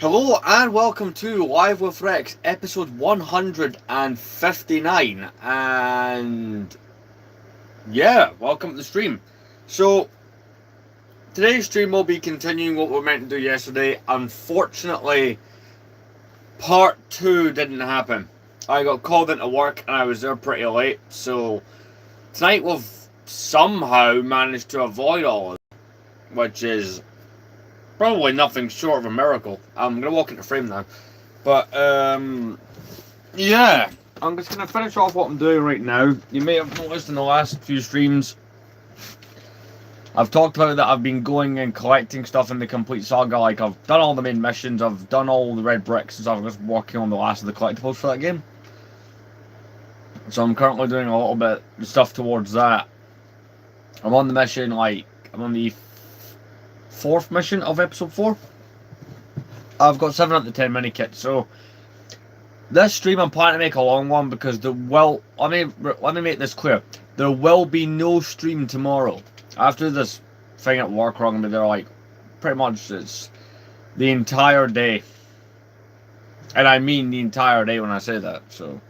Hello and welcome to Live with Rex, episode 159. And yeah, welcome to the stream. So, today's stream will be continuing what we were meant to do yesterday. Unfortunately, part 2 didn't happen. I got called into work and I was there pretty late. So, tonight we've somehow managed to avoid all of it, which is probably nothing short of a miracle. I'm going to walk into frame now. But, yeah, I'm just going to finish off what I'm doing right now. You may have noticed in the last few streams, I've talked about that I've been going and collecting stuff in the Complete Saga. Like, I've done all the main missions, I've done all the red bricks, and so I'm just working on the last of the collectibles for that game. So I'm currently doing a little bit of stuff towards that. I'm on the mission, I'm on the 4th mission of episode 4. I've got 7 out of the 10 mini kits, so this stream I'm planning to make a long one because let me make this clear. There will be no stream tomorrow. After this thing at work wrong with me, they're like, pretty much it's the entire day. And I mean the entire day when I say that, so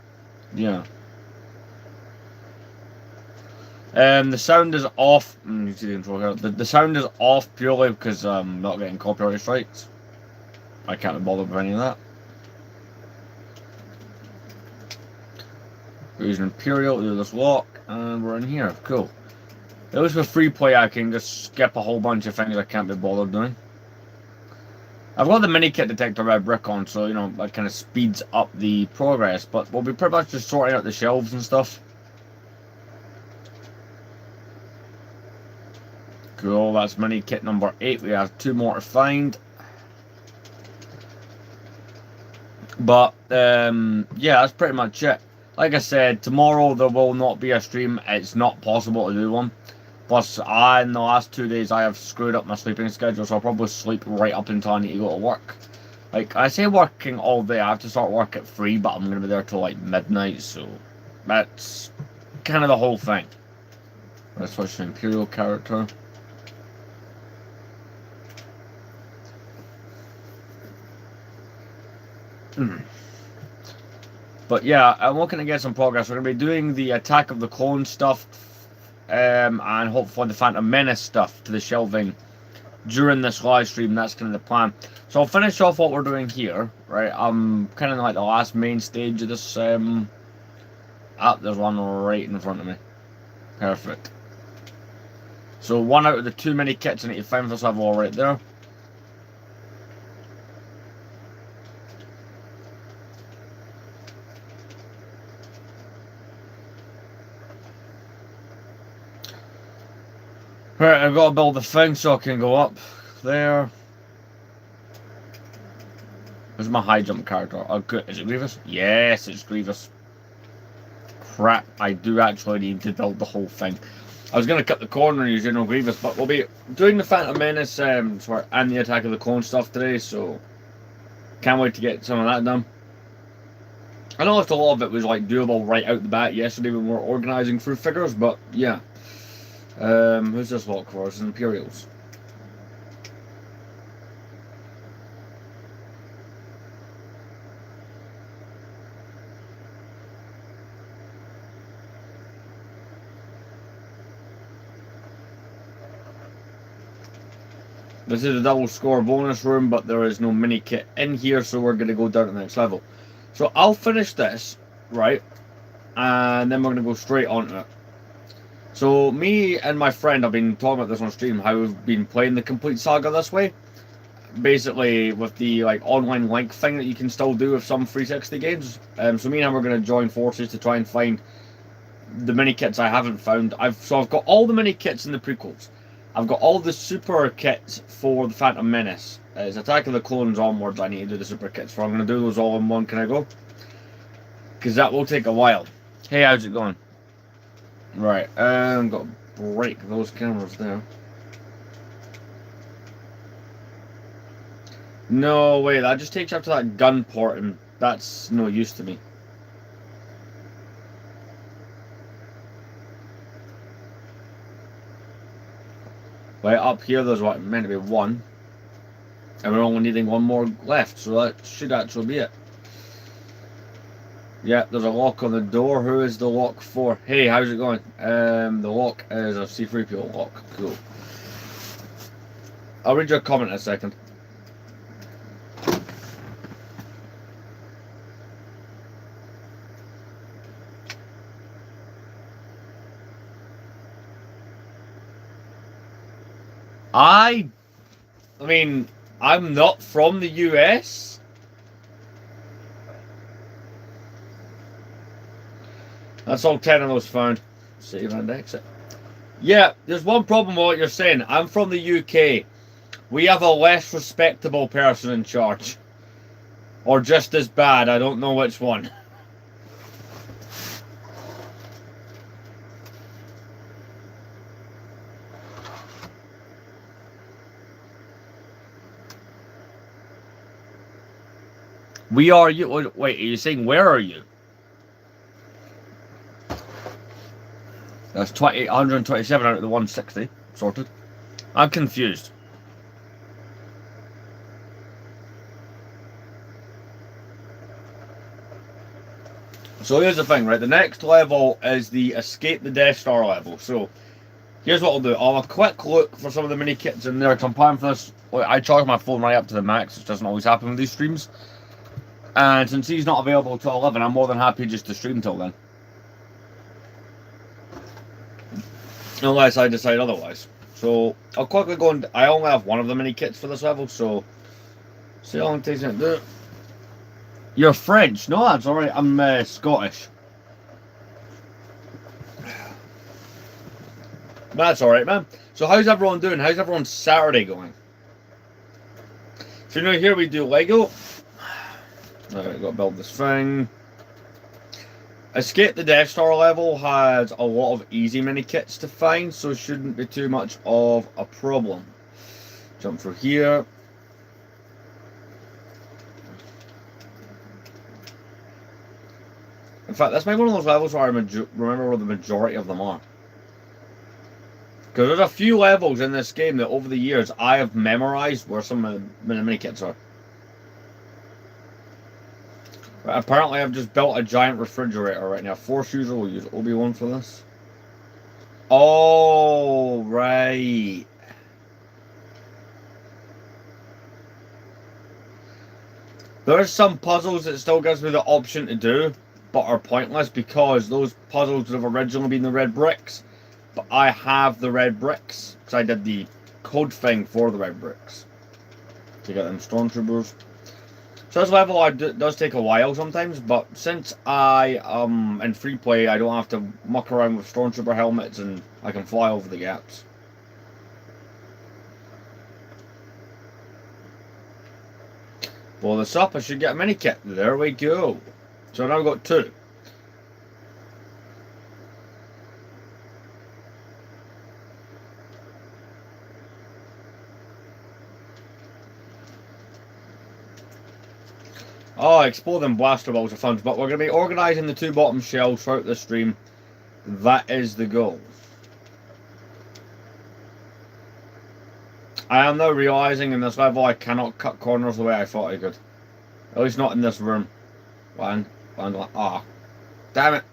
yeah. The sound is off. You see the intro here. The sound is off purely because I'm not getting copyright strikes. I can't be bothered with any of that. We're using Imperial to do this lock, and we're in here. Cool. At least with free play, I can just skip a whole bunch of things I can't be bothered doing. I've got the mini kit detector red brick on, so you know that kind of speeds up the progress. But we'll be pretty much just sorting out the shelves and stuff. Cool. That's mini kit number 8. We have 2 more to find. But yeah, that's pretty much it. Like I said, tomorrow there will not be a stream. It's not possible to do one. Plus, in the last 2 days, I have screwed up my sleeping schedule, so I'll probably sleep right up until I need to go to work. Like, I say working all day. I have to start work at 3, but I'm going to be there till, like, midnight, so that's kind of the whole thing. Let's switch to Imperial character. But yeah, I'm looking to get some progress. We're going to be doing the Attack of the Clones stuff, and hopefully the Phantom Menace stuff to the shelving during this live stream. That's kind of the plan. So I'll finish off what we're doing here, right? I'm kind of like the last main stage of this. There's one right in front of me. Perfect. So 1 out of the 2 mini kits I need to find for this level right there. Right, I've got to build the thing so I can go up there. Where's my high jump character? Oh, good. Is it Grievous? Yes, it's Grievous. Crap, I do actually need to build the whole thing. I was going to cut the corner using no Grievous, but we'll be doing the Phantom Menace and the Attack of the Clone stuff today, so can't wait to get some of that done. I know a lot of it was like doable right out the bat yesterday when we were organising through figures, but yeah. Who's this lock for? It's Imperials. This is a double score bonus room, but there is no mini kit in here, so we're going to go down to the next level. So I'll finish this, right, and then we're going to go straight onto it. So me and my friend have been talking about this on stream, how we've been playing the Complete Saga this way. Basically with the like online link thing that you can still do with some 360 games. So me and him are going to join forces to try and find the mini kits I haven't found. I've got all the mini kits in the prequels. I've got all the super kits for the Phantom Menace. It's Attack of the Clones onwards I need to do the super kits for. I'm going to do those all in one. Can I go? Because that will take a while. Hey, how's it going? Right, got to break those cameras there. No, wait, that just takes you up to that gun port, and that's no use to me. Right, up here there's what, meant to be 1. And we're only needing one more left, so that should actually be it. Yeah, there's a lock on the door. Who is the lock for? Hey, how's it going? The lock is a C3PO lock. Cool. I'll read your comment in a second. I mean, I'm not from the US. That's all 10 of those found. Save and exit. Yeah, there's one problem with what you're saying. I'm from the UK. We have a less respectable person in charge. Or just as bad, I don't know which one. We are you. Wait, are you saying where are you? That's 127 out of the 160. Sorted. I'm confused. So here's the thing, right? The next level is the Escape the Death Star level. So here's what I'll do. I'll have a quick look for some of the mini kits in there. I'm planning for this. I charge my phone right up to the max, which doesn't always happen with these streams. And since he's not available till 11, I'm more than happy just to stream till then. Unless I decide otherwise. So I'll quickly go and I only have one of the mini kits for this level, so see how long it takes me to do it. You're French? No, that's alright. I'm Scottish. That's alright, man. So how's everyone doing? How's everyone's Saturday going? So you know, here we do Lego. Alright, gotta build this thing. Escape the Death Star level has a lot of easy mini kits to find, so it shouldn't be too much of a problem. Jump through here. In fact, this might be one of those levels where I remember where the majority of them are. Because there's a few levels in this game that over the years I have memorized where some of the mini kits are. But apparently I've just built a giant refrigerator right now. Force user will use Obi-Wan for this. Oh, right. There's some puzzles that still gives me the option to do, but are pointless because those puzzles would have originally been the red bricks. But I have the red bricks, because I did the code thing for the red bricks. To get them stormtroopers. So this level does take a while sometimes, but since I am in free play, I don't have to muck around with stormtrooper helmets and I can fly over the gaps. Blow this up, I should get a mini kit. There we go. So now I've got two. Oh, exploding blaster balls are fun, but we're going to be organising the two bottom shells throughout the stream. That is the goal. I am now realising in this level I cannot cut corners the way I thought I could. At least not in this room. Damn it.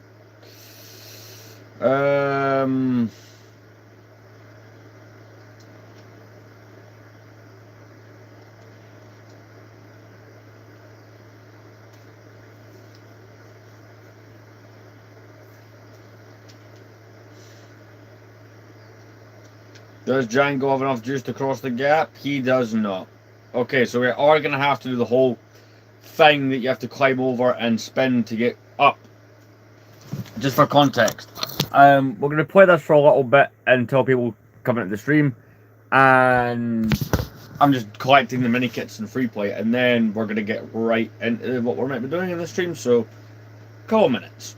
Does Django have enough juice to cross the gap? He does not. Okay, so we are going to have to do the whole thing that you have to climb over and spin to get up. Just for context. We're going to play this for a little bit until people come into the stream. And I'm just collecting the mini kits in free play. And then we're going to get right into what we're meant to be doing in the stream. So, a couple minutes.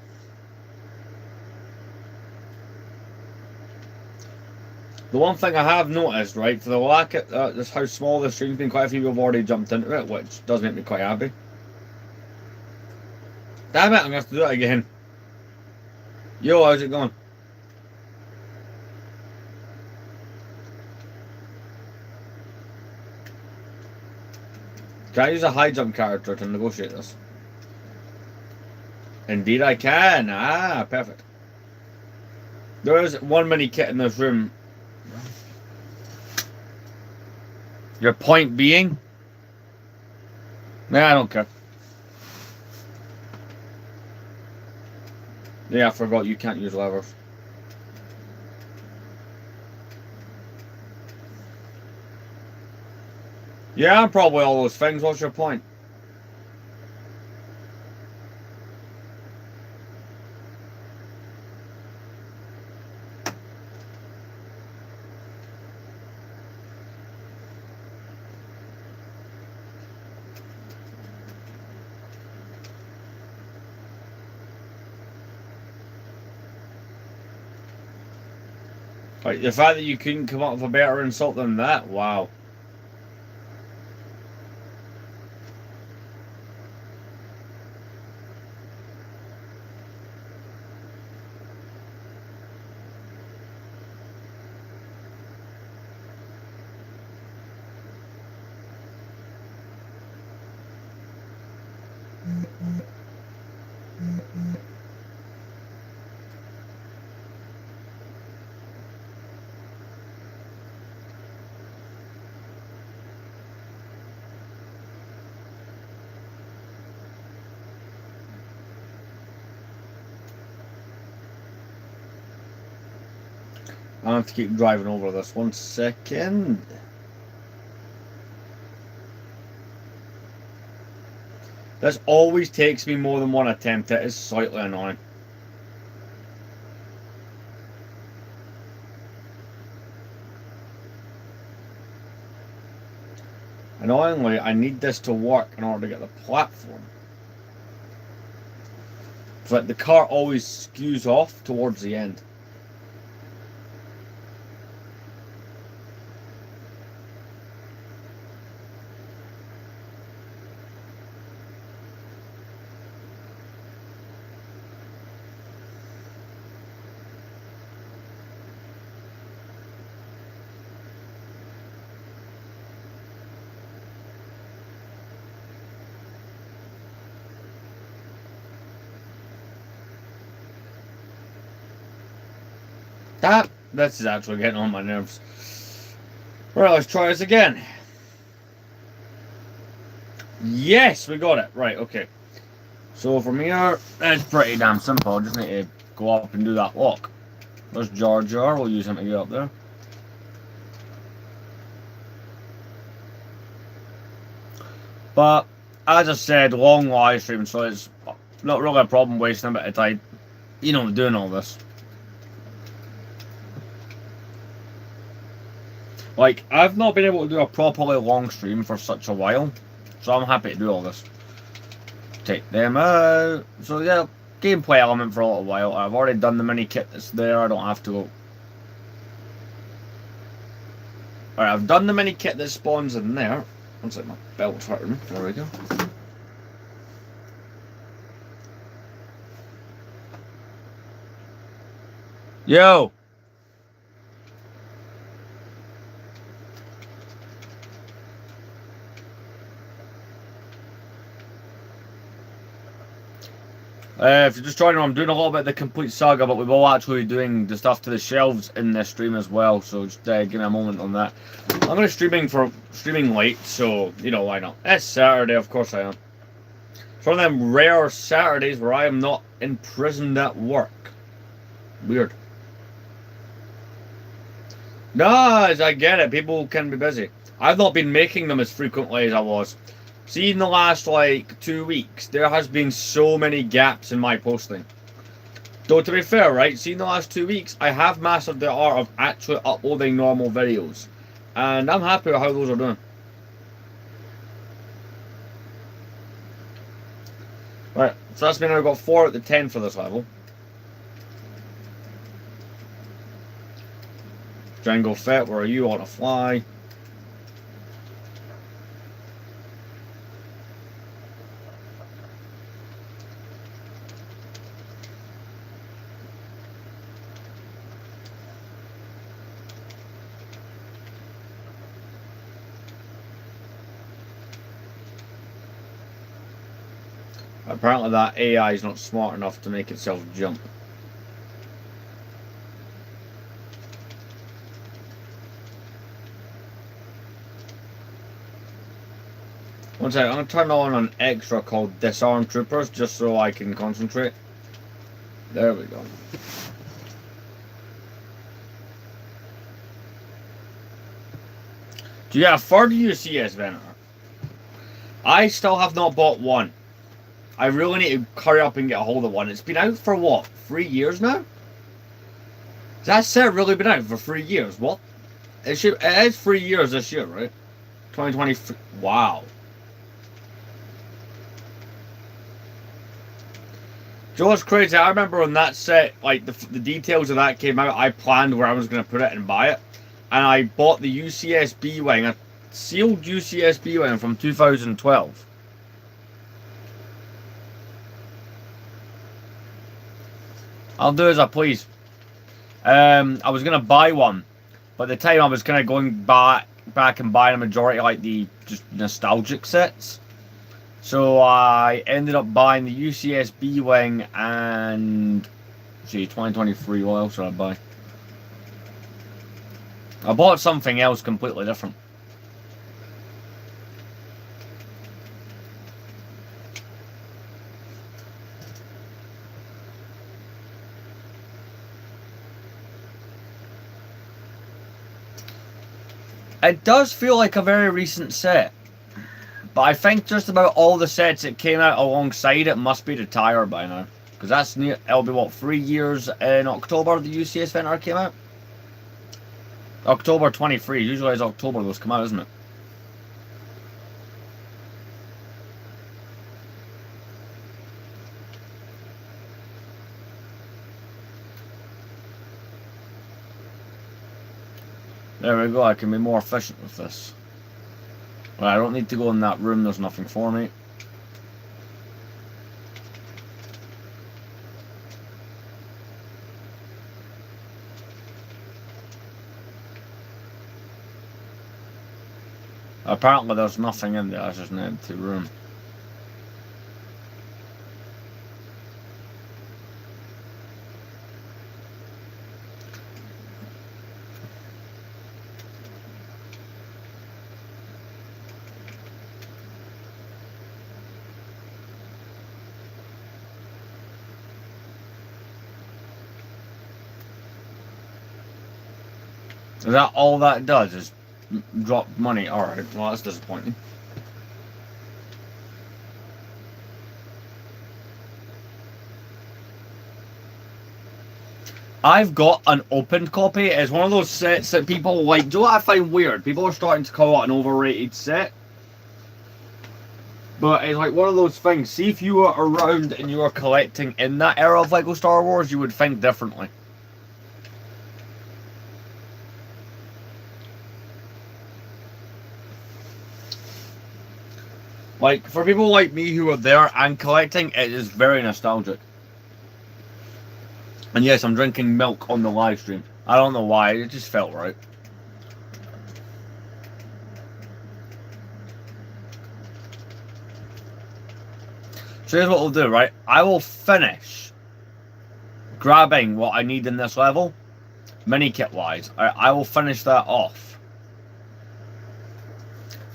The one thing I have noticed, right, for the lack of just how small the stream's been, quite a few people have already jumped into it, which does make me quite happy. Damn it, I'm going to have to do it again. Yo, how's it going? Can I use a high jump character to negotiate this? Indeed I can. Ah, perfect. There is one mini kit in this room. Your point being? Nah, I don't care. Yeah, I forgot you can't use levers. Yeah, probably all those things. What's your point? Like, the fact that you couldn't come up with a better insult than that? Wow. I have to keep driving over this. 1 second. This always takes me more than one attempt. It is slightly annoying. Annoyingly, I need this to work in order to get the platform. It's like the car always skews off towards the end. This is actually getting on my nerves. Right, let's try this again. Yes, we got it. Right, okay. So from here, it's pretty damn simple. I just need to go up and do that walk. There's Jar Jar. We'll use him to get up there. But, as I said, long live stream, so it's not really a problem wasting a bit of time, doing all this. Like, I've not been able to do a properly long stream for such a while, so I'm happy to do all this. Take them out. So yeah, gameplay element for a little while. I've already done the mini kit that's there, I don't have to go. Alright, I've done the mini kit that spawns in there. Looks like my belt's hurting. There we go. Yo! If you're just joining, I'm doing a little bit of the complete saga, but we will actually be doing the stuff to the shelves in this stream as well, so just give me a moment on that. I'm going to streaming late, so, why not? It's Saturday, of course I am. It's one of them rare Saturdays where I am not imprisoned at work. Weird. No, I get it, people can be busy. I've not been making them as frequently as I was. See, in the last, 2 weeks, there has been so many gaps in my posting. Though, to be fair, right, see, in the last 2 weeks, I have mastered the art of actually uploading normal videos. And I'm happy with how those are doing. Right, so that's mean I've got 4 out of 10 for this level. Jango Fett, where are you? On a fly. Apparently that AI is not smart enough to make itself jump. One second, I'm going to turn on an extra called Disarm Troopers just so I can concentrate. There we go. Do you have a third UCS Venator? I still have not bought one. I really need to hurry up and get a hold of one. It's been out for what, 3 years now? That set really been out for 3 years? What? It is 3 years this year, right? 2023. Wow. Joe, it's crazy. I remember when that set, like the details of that came out, I planned where I was going to put it and buy it. And I bought the UCS B-Wing, a sealed UCS B-Wing from 2012. I'll do as I please. I was going to buy one, but at the time I was kind of going back and buying a majority like the just nostalgic sets. So I ended up buying the UCS B-Wing and, see, 2023, what else did I buy? I bought something else completely different. It does feel like a very recent set. But I think just about all the sets that came out alongside it must be retired by now. Because that's near, it'll be what, 3 years in October the UCS Venator came out? October 23, usually it's October those come out, isn't it? There we go, I can be more efficient with this. Well, I don't need to go in that room, there's nothing for me. Apparently there's nothing in there, it's just an empty room. Is that all that does, is drop money? Alright, well that's disappointing. I've got an opened copy. It's one of those sets that people like. Do you know what I find weird? People are starting to call it an overrated set. But it's like one of those things. See, if you were around and you were collecting in that era of LEGO Star Wars, you would think differently. Like, for people like me who are there and collecting, it is very nostalgic. And yes, I'm drinking milk on the live stream. I don't know why, it just felt right. So here's what we'll do, right? I will finish grabbing what I need in this level, mini kit wise. I will finish that off.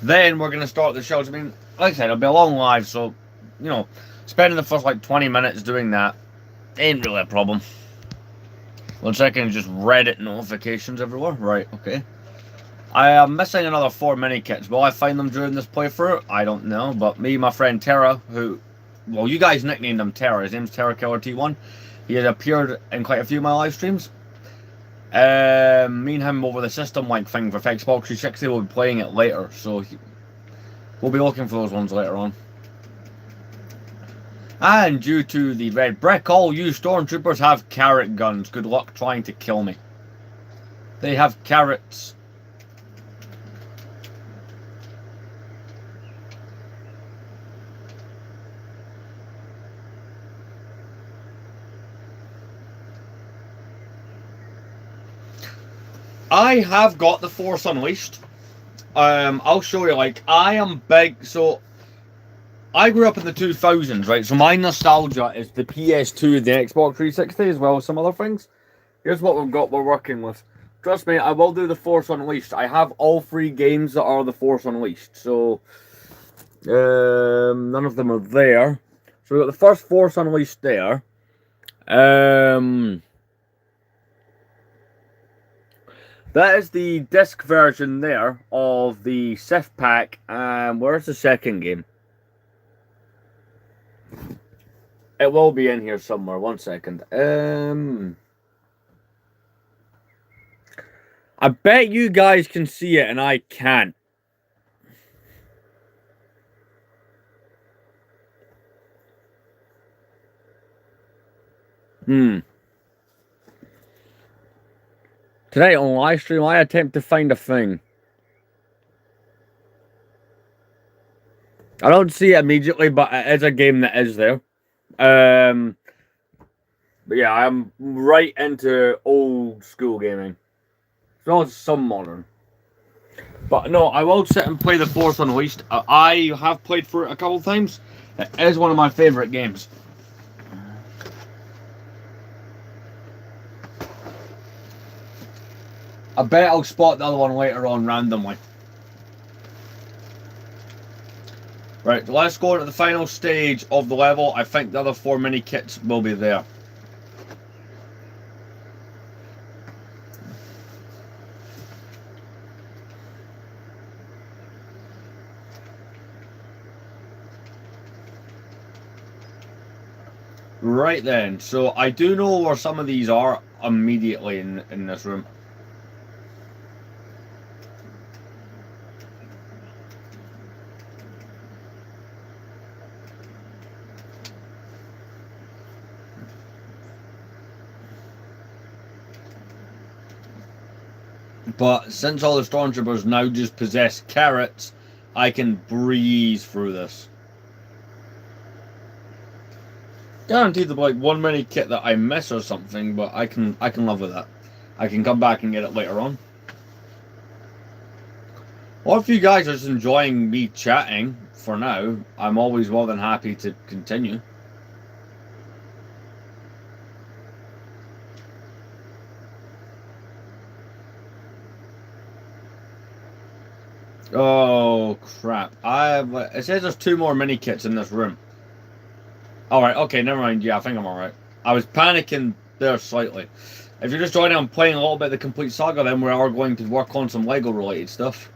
Then we're going to start the shows. I mean, like I said, it'll be a long live, so, you know, spending the first like 20 minutes doing that ain't really a problem. 1 second, just Reddit notifications everywhere. Right, okay. I am missing another 4 mini kits. Will I find them during this playthrough? I don't know, but me and my friend Terra, who, well, you guys nicknamed him Terra. His name's Terra Killer T1. He has appeared in quite a few of my live streams. Me and him over the system link thing for Xbox 360 will be playing it later, so we'll be looking for those ones later on. And due to the red brick, all you stormtroopers have carrot guns. Good luck trying to kill me. They have carrots. I have got the Force Unleashed. I'll show you, like, I am big, so I grew up in the 2000s, right? So my nostalgia is the PS2 and the Xbox 360 as well as some other things. Here's what we've got we're working with. Trust me, I will do the Force Unleashed. I have all 3 games that are the Force Unleashed. So, none of them are there. So we got the first Force Unleashed there. That is the disc version there of the Sith pack. Where's the second game? It will be in here somewhere. 1 second. I bet you guys can see it and I can't. Today on live stream, I attempt to find a thing. I don't see it immediately, but it is a game that is there. But yeah, I'm right into old school gaming. As well as some modern. But no, I will sit and play the Force Unleashed. I have played through it a couple of times. It is one of my favourite games. I bet I'll spot the other one later on randomly. Right, let's go to the final stage of the level. I think the other 4 mini kits will be there. Right then, so I do know where some of these are immediately in this room. But since all the Stormtroopers now just possess carrots, I can breeze through this. Guaranteed there'll be like 1 mini kit that I miss or something, but I can live with that. I can come back and get it later on. Well, if you guys are just enjoying me chatting for now, I'm always more than happy to continue. Oh crap! It says there's 2 more mini kits in this room. Alright, okay, never mind. Yeah, I think I'm alright. I was panicking there slightly. If you're just joining, I'm playing a little bit of the Complete Saga, then we are going to work on some Lego related stuff.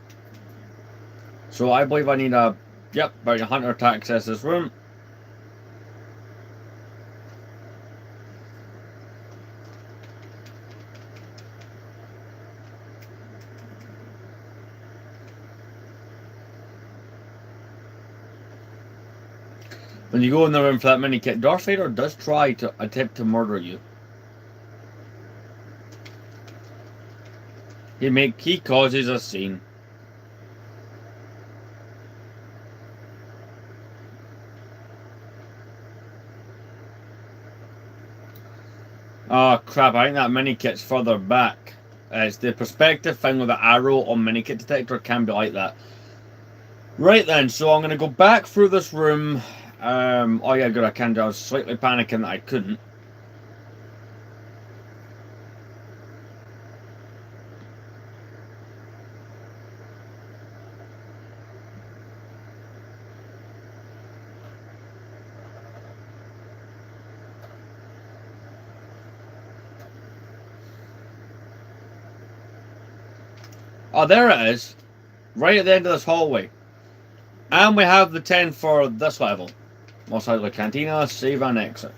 So I believe I need a, yep, bounty hunter to access this room. When you go in the room for that mini kit, Darth Vader does try to attempt to murder you. He causes a scene. Oh crap, I think that mini kit's further back. It's the perspective thing with the arrow on mini kit detector can be like that. Right then, so I'm going to go back through this room. Oh yeah, good, I can do. I was slightly panicking that I couldn't. Oh, there it is. Right at the end of this hallway. And we have the 10 for this level. Most likely Cantina, save and exit.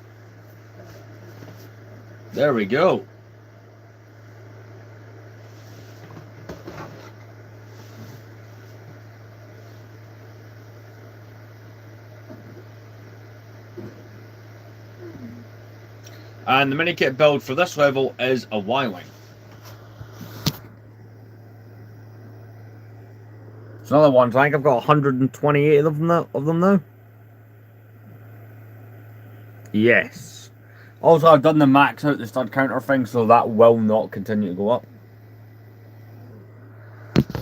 There we go. And the minikit build for this level is a Y-Wing. It's another one. I think I've got 128 of them now. Yes. Also, I've done the max out the stud counter thing, so that will not continue to go up.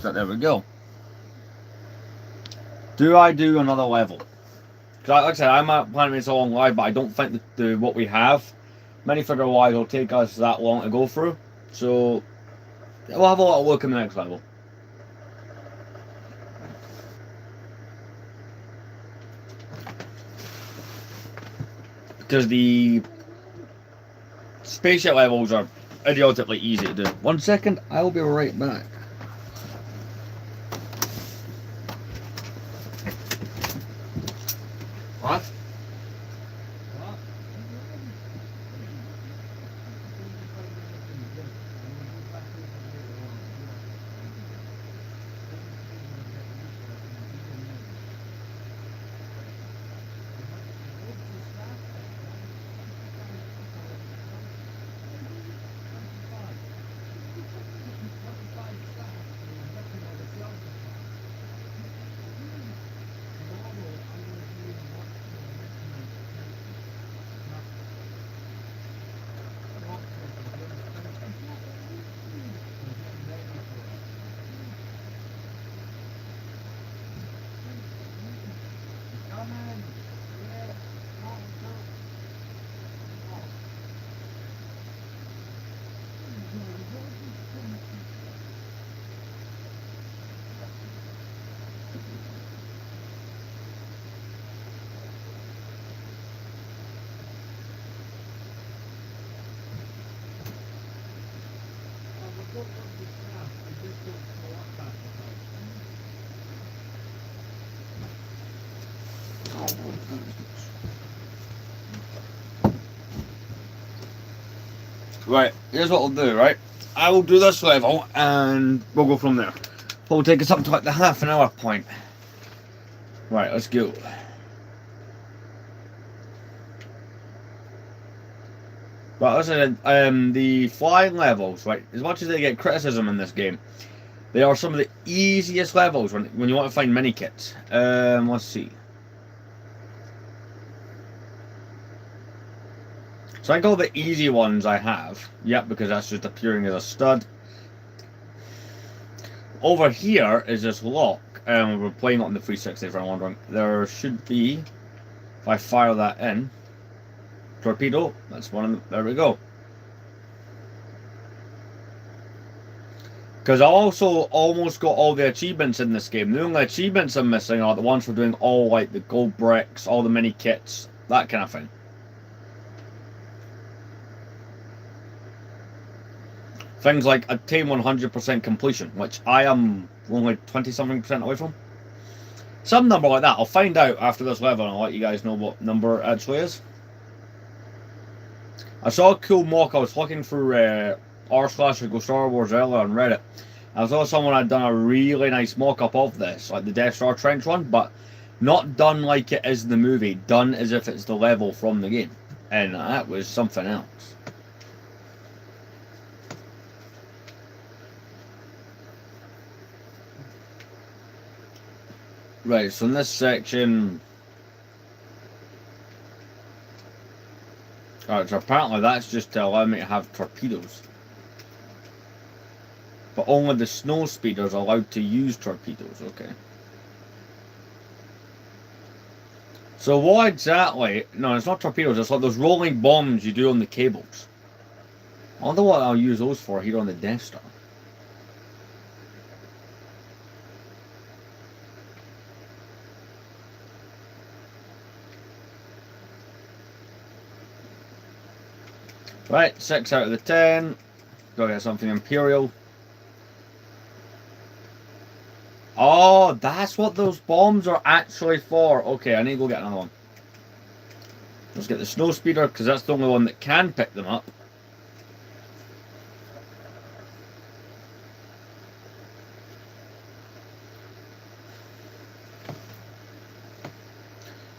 So there we go. Do I do another level? Because like I said, I'm planning to make a long live, but I don't think the what we have, minifigure wise, will take us that long to go through. So we'll have a lot of look in the next level. Because the spaceship levels are idiotically easy to do. 1 second, I will be right back. What? Right, here's what we'll do, right? I will do this level and we'll go from there. We'll take us up to like the half an hour point. Right, let's go. Right, listen, the flying levels, right, as much as they get criticism in this game, they are some of the easiest levels when you want to find mini kits. Let's see. So I think all the easy ones I have. Yep, because that's just appearing as a stud. Over here is this lock. We're playing it on the 360 if I'm wondering. There should be, if I fire that in, torpedo. That's one of them. There we go. Because I also almost got all the achievements in this game. The only achievements I'm missing are the ones for doing all like the gold bricks, all the mini kits, that kind of thing. Things like attain 100% completion, which I am only 20-something% away from. Some number like that. I'll find out after this level and I'll let you guys know what number it actually is. I saw a cool mock. I was looking through r/Go Star Wars earlier on Reddit. I saw someone had done a really nice mock-up of this, like the Death Star Trench one, but not done like it is in the movie, done as if it's the level from the game. And that was something else. Right, so in this section... Alright, so apparently that's just to allow me to have torpedoes. But only the snow speeders are allowed to use torpedoes, okay. So what exactly... No, it's not torpedoes, it's like those rolling bombs you do on the cables. I wonder what I'll use those for here on the Death Star. Right, 6 out of the 10. Gotta get something Imperial. Oh, that's what those bombs are actually for. Okay, I need to go get another one. Let's get the snow speeder, because that's the only one that can pick them up.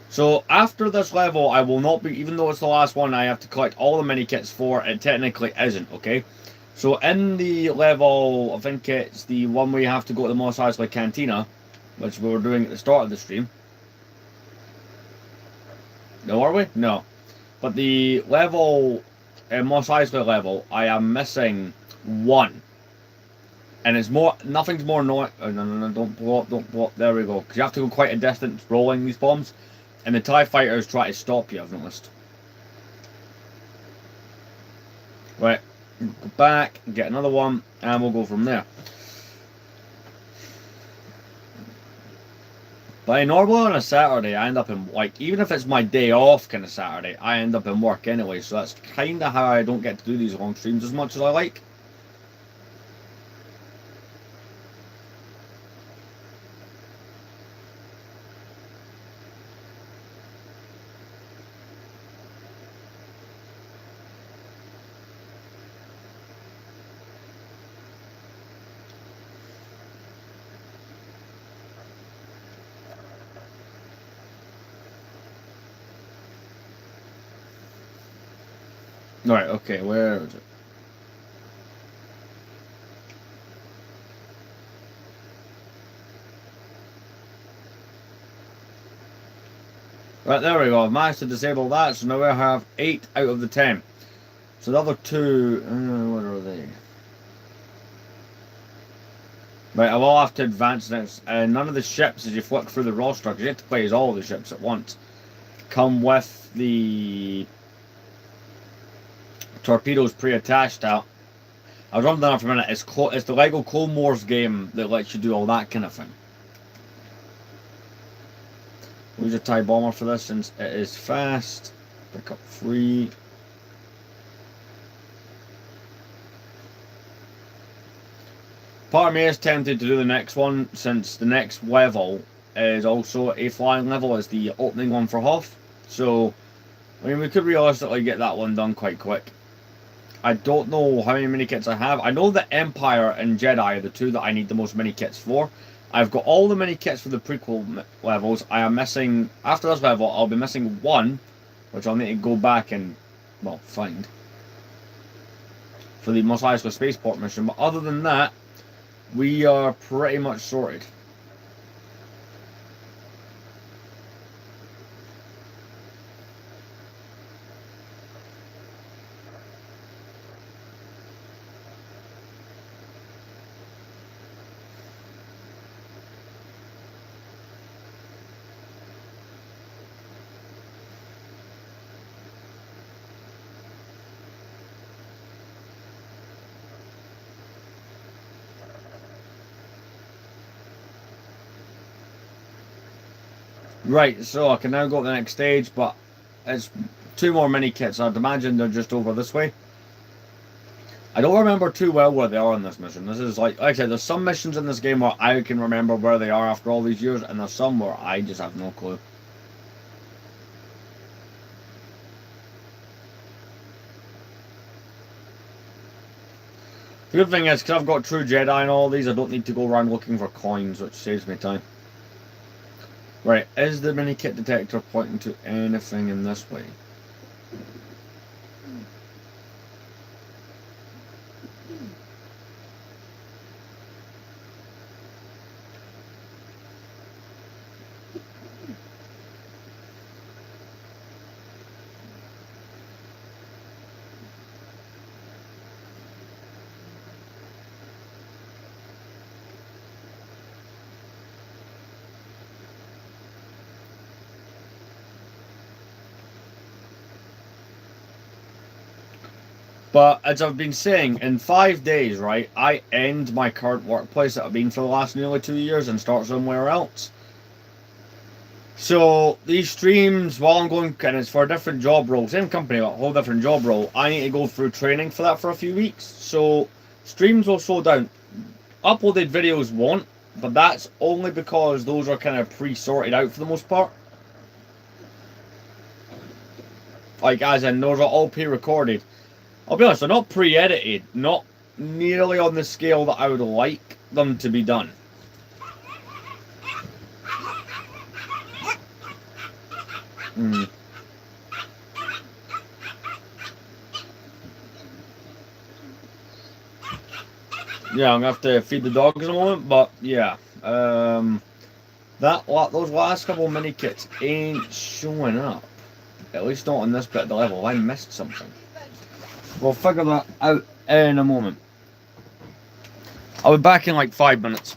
So after this level, I will not be, even though it's the last one I have to collect all the mini kits for, it technically isn't, okay? So in the level, I think it's the one where you have to go to the Mos Eisley Cantina, which we were doing at the start of the stream. No, are we? No. But the level, Mos Eisley level, I am missing one. And it's more, nothing's more annoying. Oh, no, don't blow up, there we go. Because you have to go quite a distance rolling these bombs. And the TIE fighters try to stop you, I've noticed. Right, go back, get another one, and we'll go from there. But normally on a Saturday, I end up in, like, even if it's my day off kind of Saturday, I end up in work anyway. So that's kind of how I don't get to do these long streams as much as I like. Right, okay, where is it? Right, there we go. I've managed to disable that, so now I have 8 out of the 10. So the other 2, what are they? Right, I will have to advance this. None of the ships, as you flick through the roster, because you have to play as all the ships at once, come with the torpedoes pre-attached out. I was running down for a minute. It's the Lego Clone Wars game that lets you do all that kind of thing. We'll use a TIE bomber for this since it is fast. Pick up 3. Part of me is tempted to do the next one since the next level is also a flying level as the opening one for Hoth. So, I mean, we could realistically get that one done quite quick. I don't know how many mini kits I have. I know that Empire and Jedi are the 2 that I need the most mini kits for. I've got all the mini kits for the prequel levels. I am missing, after this level, I'll be missing 1, which I'll need to go back and, well, find, for the Mos Eisley Spaceport mission. But other than that, we are pretty much sorted. Right, so I can now go to the next stage, but it's 2 more mini kits. I'd imagine they're just over this way. I don't remember too well where they are on this mission. This is like I said, there's some missions in this game where I can remember where they are after all these years, and there's some where I just have no clue. The good thing is, because I've got True Jedi and all these, I don't need to go around looking for coins, which saves me time. Right, is the mini kit detector pointing to anything in this way? But as I've been saying, in 5 days, right, I end my current workplace that I've been for the last nearly 2 years and start somewhere else. So these streams, while I'm going, and it's for a different job role, same company, but a whole different job role, I need to go through training for that for a few weeks. So streams will slow down. Uploaded videos won't, but that's only because those are kind of pre-sorted out for the most part. Like, as in, those are all pre-recorded. I'll be honest, they're not pre-edited, not nearly on the scale that I would like them to be done. Yeah, I'm gonna have to feed the dogs in a moment, but yeah, those last couple mini kits ain't showing up. At least not on this bit of the level. I missed something. We'll figure that out in a moment. I'll be back in like 5 minutes.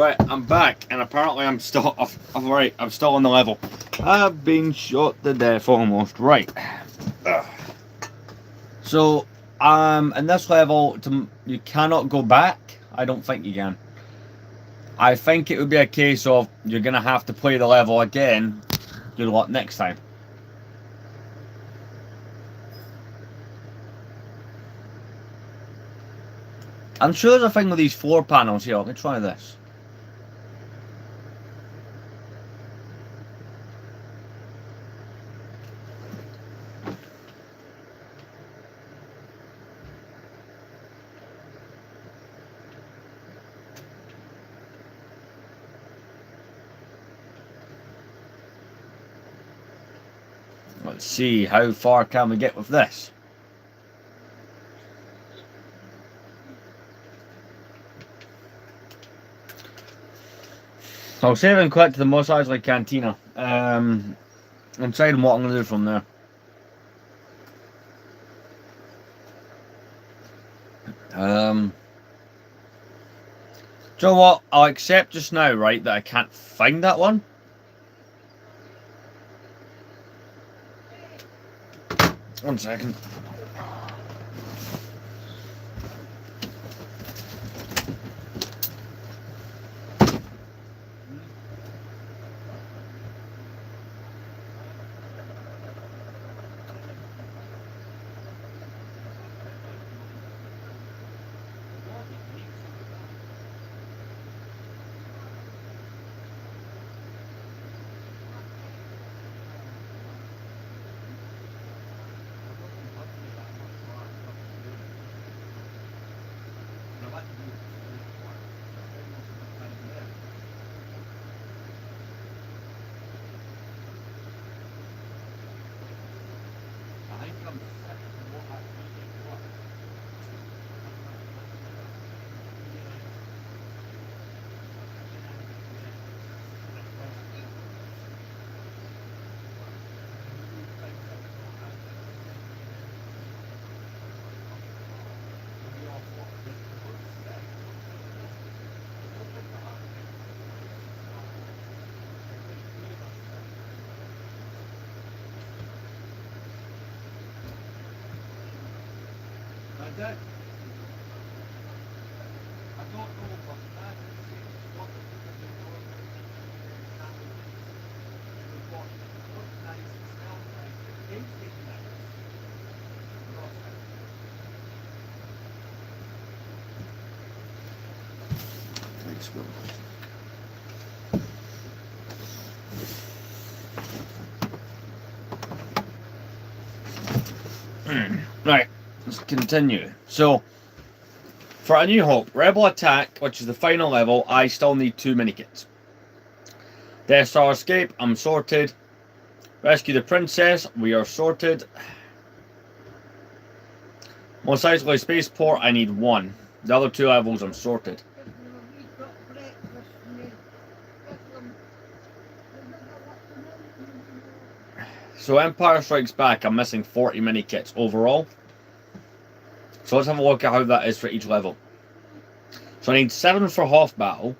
Right, I'm back, and apparently I'm still. Right, I'm still on the level. I've been shot to death almost. Right. So, in this level, you cannot go back. I don't think you can. I think it would be a case of you're gonna have to play the level again. Good luck next time. I'm sure there's a thing with these floor panels here. Let me try this. Let's see, how far can we get with this? I'll save and quick to the Mos Eisley Cantina. I'm deciding what I'm going to do from there. Do you know what? I'll accept just now, right, that I can't find that one. One second. That, I don't know, but that is what right. Let's continue. So, for A New Hope, Rebel Attack, which is the final level, I still need 2 minikits. Death Star Escape, I'm sorted. Rescue the Princess, we are sorted. Mos Eisley Spaceport, I need 1. The other 2 levels, I'm sorted. So, Empire Strikes Back, I'm missing 40 minikits overall. So let's have a look at how that is for each level. So I need 7 for Hoth Battle.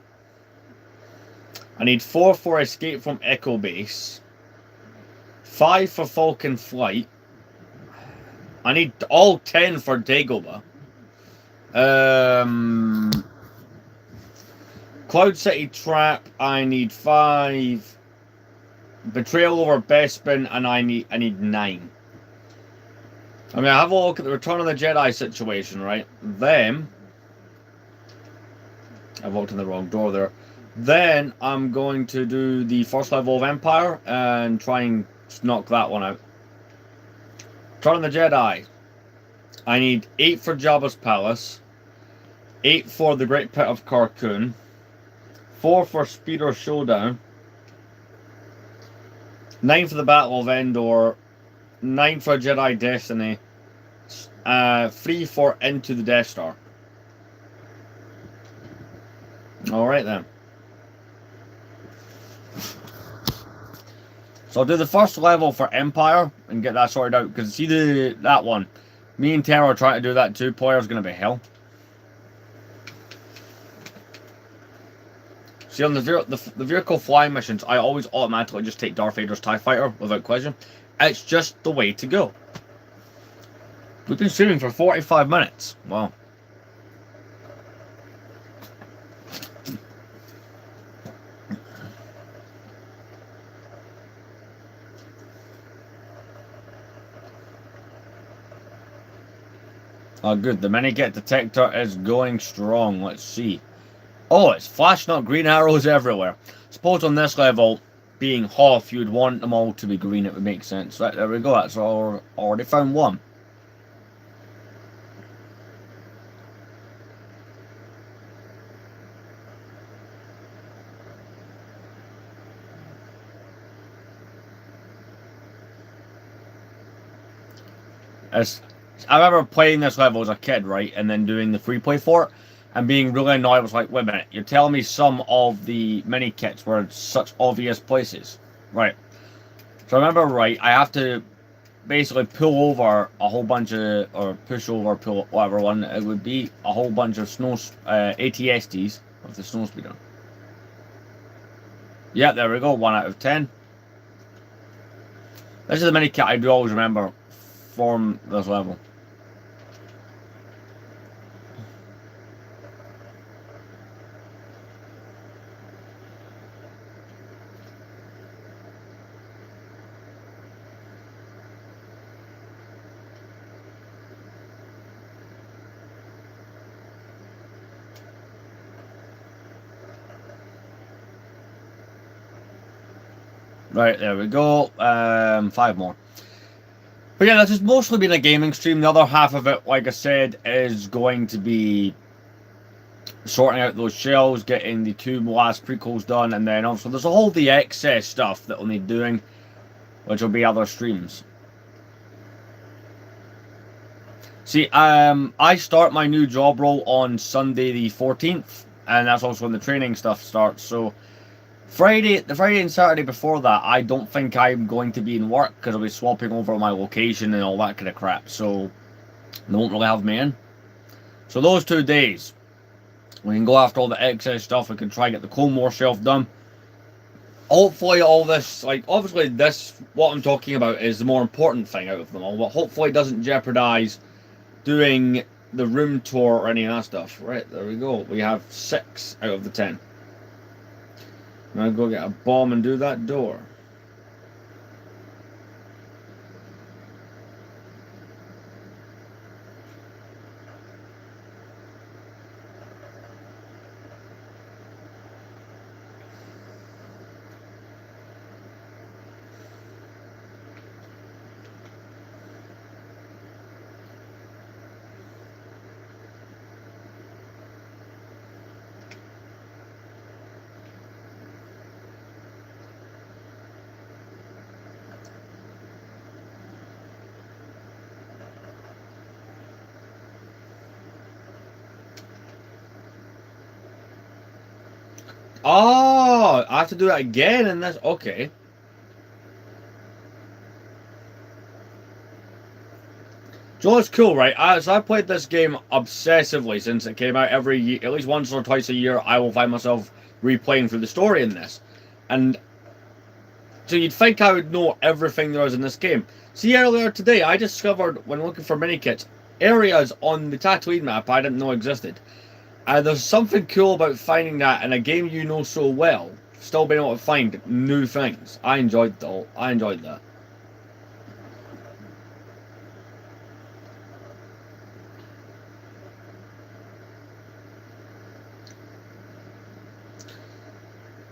I need 4 for Escape from Echo Base. 5 for Falcon Flight. I need all 10 for Dagobah. Cloud City Trap, I need 5. Betrayal over Bespin, and I need 9. I mean, have a look at the Return of the Jedi situation, right? Then, I walked in the wrong door there. Then, I'm going to do the first level of Empire and try and knock that one out. Return of the Jedi. I need 8 for Jabba's Palace. 8 for the Great Pit of Carkoon. 4 for Speeder Showdown. 9 for the Battle of Endor. 9 for Jedi Destiny. 3 for Into the Death Star. Alright then. So I'll do the first level for Empire and get that sorted out. Because see that one. Me and Tara are trying to do that. 2 players going to be hell. See, on the vehicle flying missions, I always automatically just take Darth Vader's TIE Fighter without question. It's just the way to go. We've been streaming for 45 minutes. Wow. Oh, good. The mini-kit detector is going strong. Let's see. Oh, it's flashing up green arrows everywhere. Suppose on this level, being Hoth, you'd want them all to be green. It would make sense. Right, there we go. That's already found one. I remember playing this level as a kid, right, and then doing the free play for it, and being really annoyed. I was like, wait a minute, you're telling me some of the mini kits were in such obvious places, right? So I remember, right, I have to basically pull over a whole bunch of, or push over, pull whatever one it would be, a whole bunch of ATSTs of the snowspeeder. Yeah, there we go, 1 out of 10. This is the mini kit I do always remember from this level. Right, there we go. 5 more. But yeah, this has mostly been a gaming stream. The other half of it, like I said, is going to be sorting out those shells, getting the 2 last prequels done, and then also there's all the excess stuff that we'll need doing, which will be other streams. See, I start my new job role on Sunday the 14th, and that's also when the training stuff starts, so the Friday and Saturday before that, I don't think I'm going to be in work because I'll be swapping over my location and all that kind of crap. So they won't really have me in. So those 2 days, we can go after all the excess stuff. We can try and get the Clone Wars shelf done. Hopefully all this, like, obviously this, what I'm talking about is the more important thing out of them all. But hopefully it doesn't jeopardize doing the room tour or any of that stuff. Right, there we go. We have 6 out of the 10. Now go get a bomb and do that door. Oh, I have to do that again in this. Okay. So it's cool, right? So I played this game obsessively since it came out every year. At least once or twice a year, I will find myself replaying through the story in this. And so you'd think I would know everything there is in this game. See, earlier today, I discovered, when looking for mini-kits, areas on the Tatooine map I didn't know existed. There's something cool about finding that in a game you know so well, still being able to find new things. I enjoyed that.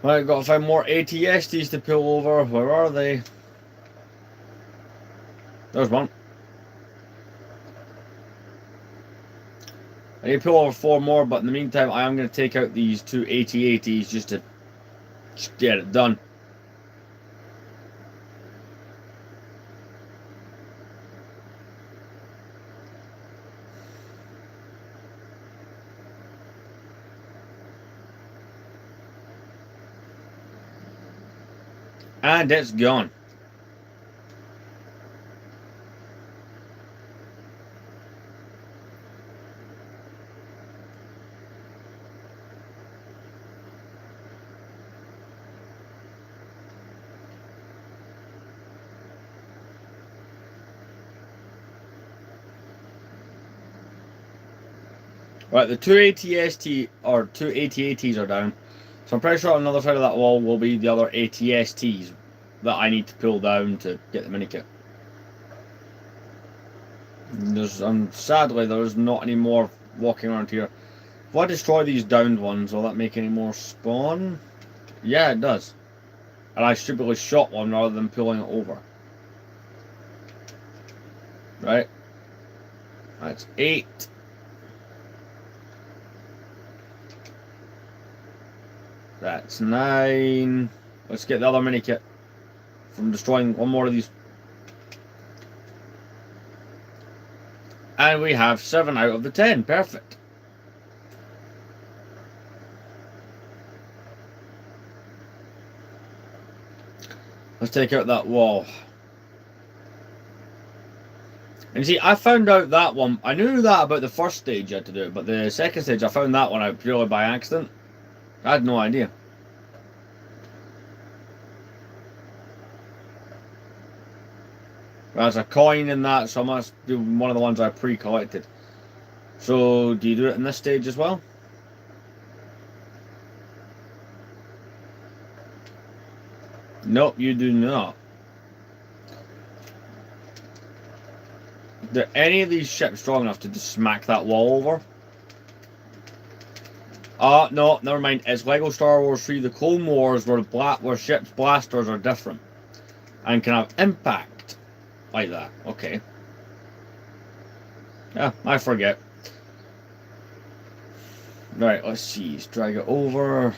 Right, gotta find more ATSTs to pull over. Where are they? There's one. I need to pull over 4 more, but in the meantime, I am going to take out these 2 AT-ATs just to get it done. And it's gone. Right, the two ATST or two AT-ATs are down. So I'm pretty sure on the other side of that wall will be the other ATSTs that I need to pull down to get the minikit. Sadly, there's not any more walking around here. If I destroy these downed ones, will that make any more spawn? Yeah, it does. And I stupidly shot one rather than pulling it over. Right? That's 8. That's 9. Let's get the other minikit from destroying one more of these. And we have 7 out of the 10. Perfect. Let's take out that wall. And see, I found out that one. I knew that about the first stage you had to do, but the second stage, I found that one out purely by accident. I had no idea. There's a coin in that, so I must do one of the ones I pre-collected. So, do you do it in this stage as well? Nope, you do not. Are any of these ships strong enough to just smack that wall over? No, never mind. It's Lego Star Wars 3 The Clone Wars where ships' blasters are different and can have impact like that. Okay. Yeah, I forget. Right, let's see. Let's drag it over.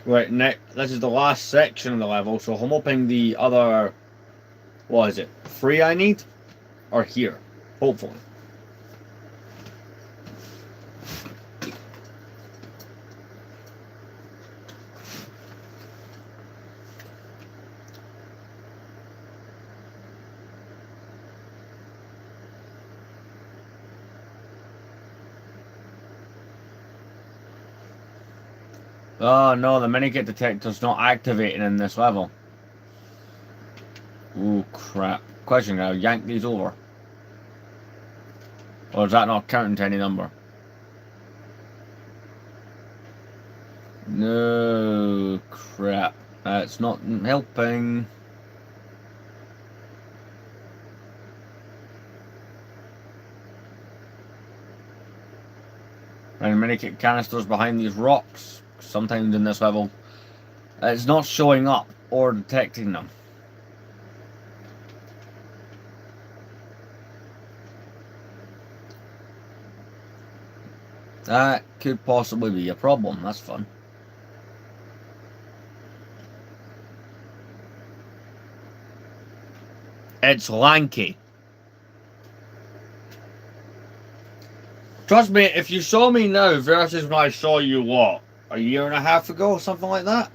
Right, next, this is the last section of the level, so I'm hoping the other, what is it, 3 I need are here, hopefully. Oh no, the minikit detector's not activating in this level. Ooh, crap. Question, can I yank these over? Or is that not counting to any number? No, crap. That's not helping. And minikit canisters behind these rocks. Sometimes in this level, it's not showing up or detecting them. That could possibly be a problem. That's fun. It's lanky. Trust me, if you saw me now versus when I saw you, what, a year and a half ago, something like that,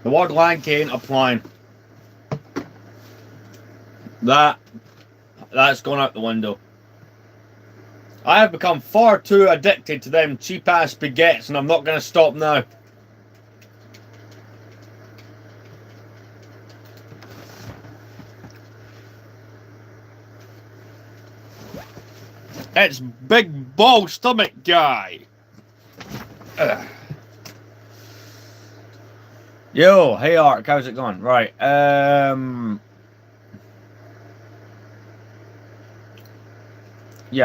the word lanky ain't applying. That's gone out the window. I have become far too addicted to them cheap ass baguettes, and I'm not going to stop now. It's Big Ball Stomach Guy. Ugh. Yo, hey Ark, how's it going? Right, yeah,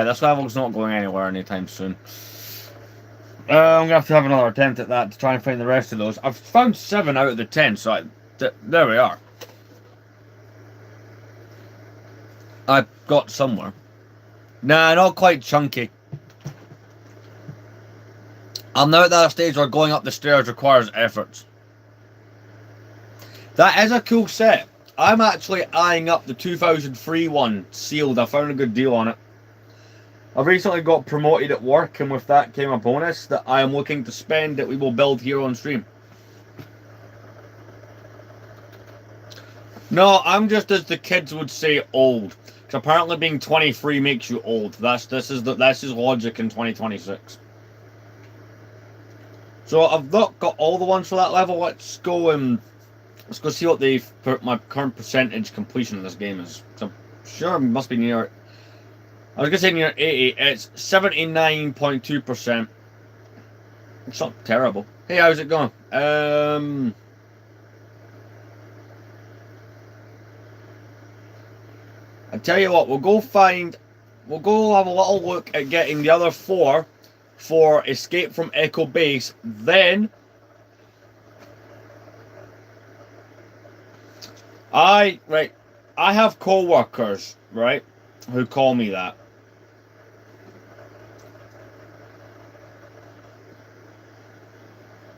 this level's not going anywhere anytime soon. I'm gonna have to have another attempt at that to try and find the rest of those. I've found 7 out of the 10, so there we are. I got somewhere. Nah, not quite chunky. I'm now at that stage where going up the stairs requires efforts. That is a cool set. I'm actually eyeing up the 2003 one, sealed. I found a good deal on it. I've recently got promoted at work, and with that came a bonus that I am looking to spend that we will build here on stream. No, I'm just as the kids would say old. Because apparently being 23 makes you old. That's is logic in 2026. So I've not got all the ones for that level. Let's go see what my current percentage completion of this game is. I'm sure it must be near. I was gonna say near 80. It's 79.2%. It's not terrible. Hey, how's it going? I tell you what, we'll go have a little look at getting the other 4 for Escape from Echo Base. Then I have co-workers, right, who call me that.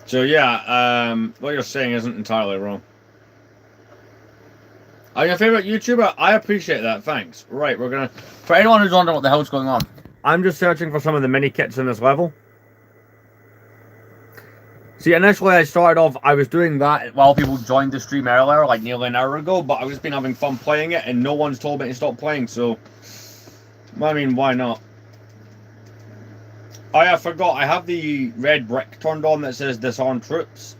So yeah, what you're saying isn't entirely wrong. Are you your favorite YouTuber? I appreciate that, thanks. Right, we're gonna... For anyone who's wondering what the hell's going on, I'm just searching for some of the mini kits in this level. See, initially I started off, I was doing that while people joined the stream earlier, like nearly an hour ago, but I've just been having fun playing it, and no one's told me to stop playing, so... I mean, why not? Oh yeah, I forgot, I have the red brick turned on that says disarm troops.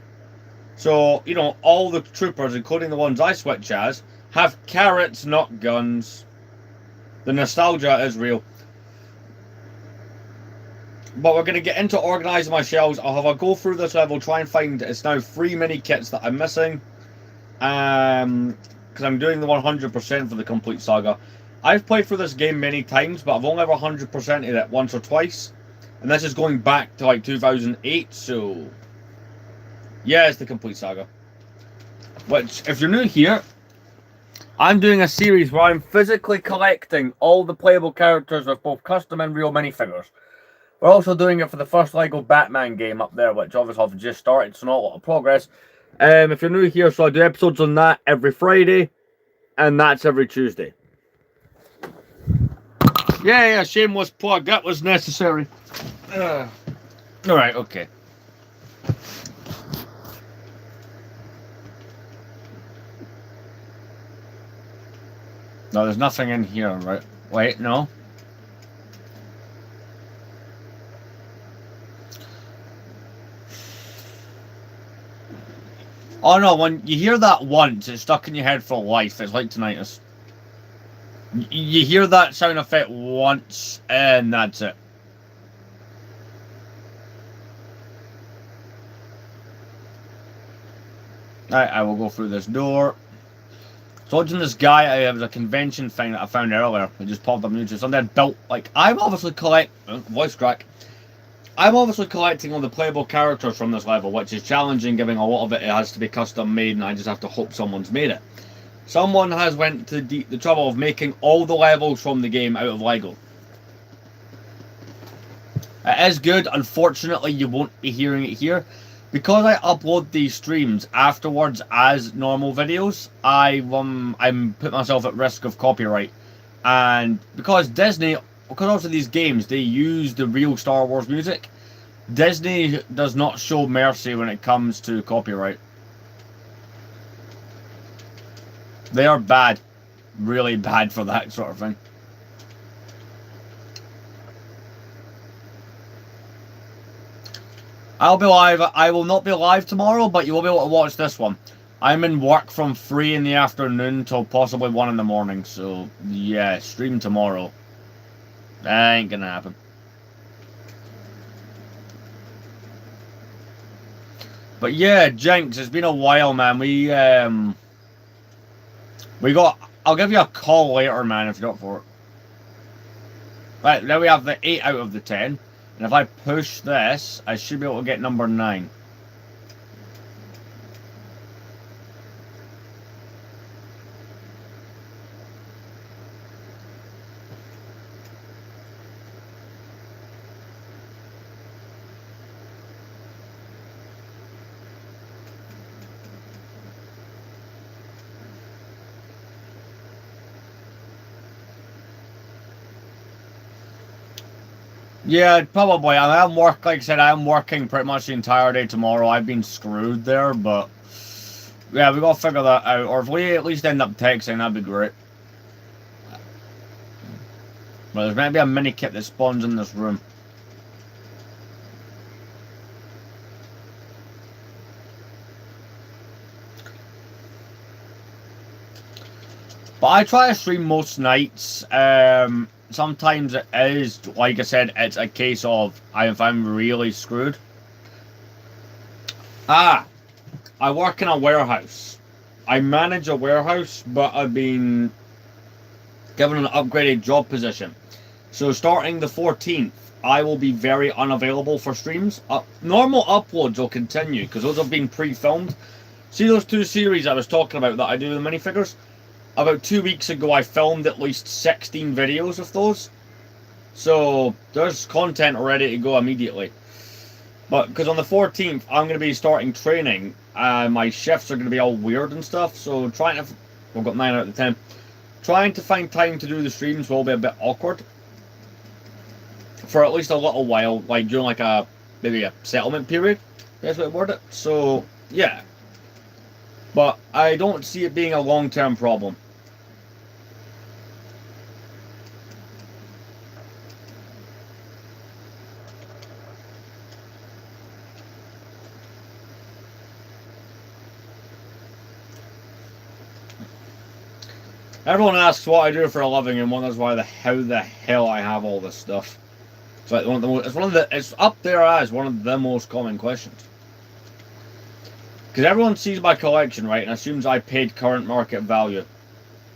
So, you know, all the troopers, including the ones I switch as, have carrots, not guns. The nostalgia is real. But we're going to get into organising my shelves. I'll have a go through this level, try and find... It's now 3 mini kits that I'm missing. Because I'm doing the 100% for the complete saga. I've played through this game many times, but I've only ever 100%ed it once or twice. And this is going back to like 2008, so... Yeah, it's the complete saga. Which, if you're new here, I'm doing a series where I'm physically collecting all the playable characters with both custom and real minifigures. We're also doing it for the first LEGO Batman game up there, which obviously I've just started, so not a lot of progress. If you're new here, so I do episodes on that every Friday, and that's every Tuesday. Yeah, shameless plug. That was necessary. Alright, okay. No, there's nothing in here, right? Wait, no. Oh no, when you hear that once, it's stuck in your head for life. It's like tinnitus. You hear that sound effect once, and that's it. Alright, I will go through this door. So watching this guy, it was a convention thing that I found earlier. It just popped up on YouTube. Something built, like, I'm obviously voice crack. I'm obviously collecting all the playable characters from this level, which is challenging, given a lot of it has to be custom made, and I just have to hope someone's made it. Someone has went to the trouble of making all the levels from the game out of Lego. It is good. Unfortunately, you won't be hearing it here. Because I upload these streams afterwards as normal videos, I'm putting myself at risk of copyright. And because also these games, they use the real Star Wars music, Disney does not show mercy when it comes to copyright. They are bad. Really bad for that sort of thing. I'll be live. I will not be live tomorrow, but you will be able to watch this one. I'm in work from 3 in the afternoon till possibly 1 in the morning, so yeah, stream tomorrow. That ain't gonna happen. But yeah, Jinx, it's been a while, man. We got... I'll give you a call later, man, if you're up for it. Right, now we have the 8 out of the 10. And if I push this, I should be able to get number 9. Yeah, probably. I'm like I said, I'm working pretty much the entire day tomorrow. I've been screwed there, but Yeah, we gotta figure that out. Or if we at least end up texting, that'd be great. But there's maybe a mini kit that spawns in this room. But I try to stream most nights. Sometimes it is, like I said, it's a case of if I'm really screwed. I work in a warehouse. I manage a warehouse, but I've been given an upgraded job position. So starting the 14th, I will be very unavailable for streams. Normal uploads will continue, because those have been pre-filmed. See those 2 series I was talking about that I do with the minifigures? About 2 weeks ago, I filmed at least 16 videos of those. So, there's content ready to go immediately. But, because on the 14th, I'm going to be starting training. My shifts are going to be all weird and stuff. So, we've got 9 out of 10. Trying to find time to do the streams will be a bit awkward. For at least a little while. Like, during like maybe a settlement period. That's what I word it. So, yeah. But I don't see it being a long-term problem. Everyone asks what I do for a living and wonders how the hell I have all this stuff. It's like it's up there as one of the most common questions. Because everyone sees my collection, right, and assumes I paid current market value.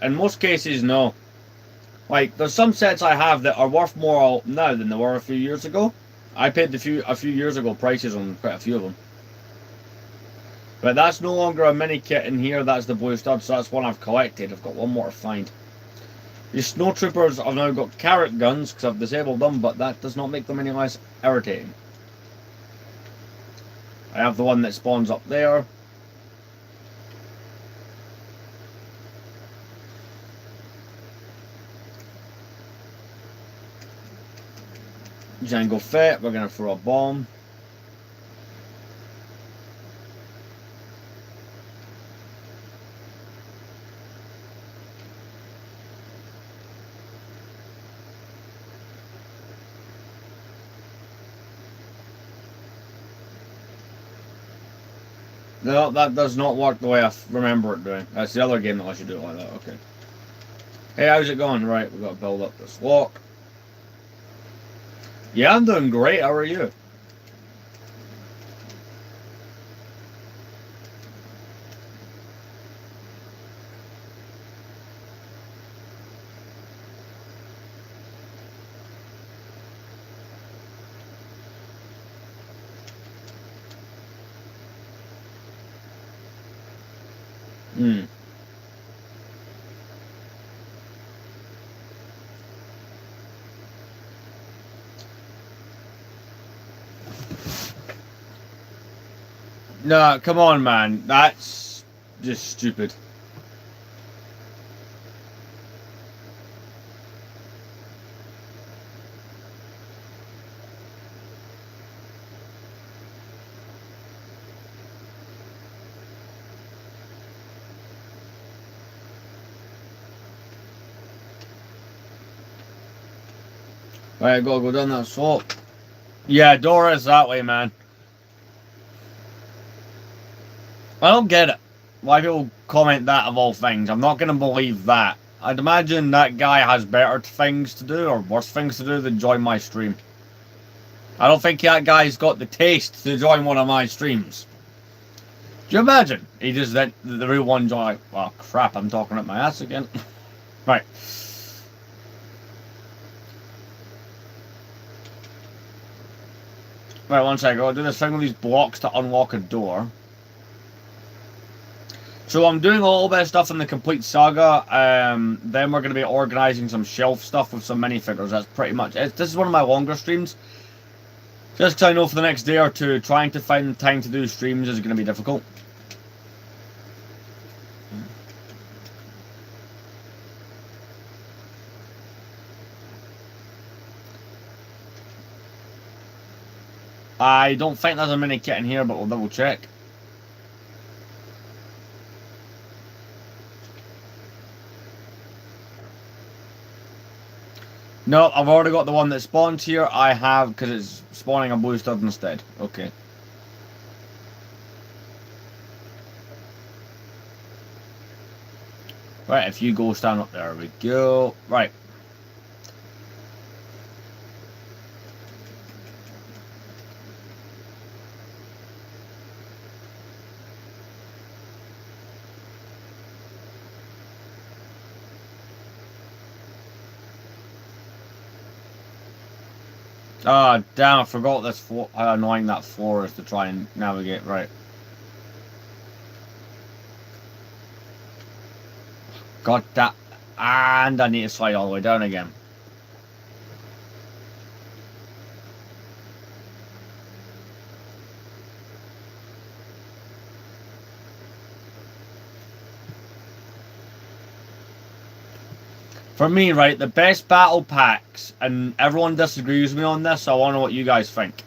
In most cases, no. Like, there's some sets I have that are worth more now than they were a few years ago. I paid a few years ago prices on quite a few of them. But that's no longer a mini kit in here, that's the blue stud, so that's one I've collected. I've got one more to find. These snowtroopers, I've now got carrot guns, because I've disabled them, but that does not make them any less irritating. I have the one that spawns up there. Jango Fett, we're going to throw a bomb. No, that does not work the way I remember it doing. That's the other game that lets you do it like that. Okay. Hey, how's it going? Right, we've got to build up this lock. Yeah, I'm doing great. How are you? Hmm. No, come on, man. That's just stupid. Right, gotta go down that slope. Yeah, Dora is that way, man. I don't get it. Why people comment that of all things? I'm not going to believe that. I'd imagine that guy has better things to do or worse things to do than join my stream. I don't think that guy's got the taste to join one of my streams. Do you imagine? He just then the real one join like, oh crap, I'm talking up my ass again. Right. Right, one second. I'll do this thing with these blocks to unlock a door. So I'm doing a little bit of stuff in the Complete Saga. Then we're going to be organising some shelf stuff with some minifigures. That's pretty much it. This is one of my longer streams. Just because I know for the next day or two, trying to find time to do streams is going to be difficult. I don't think there's a mini kit in here, but we'll double check. No, I've already got the one that spawns here. I have, because it's spawning a blue stud instead. Okay. Right, if you go stand up there, we go. Right. Ah, damn, I forgot this floor, how annoying that floor is to try and navigate. Right. Got that. And I need to slide all the way down again. For me, right, the best battle packs, and everyone disagrees with me on this, so I want to know what you guys think.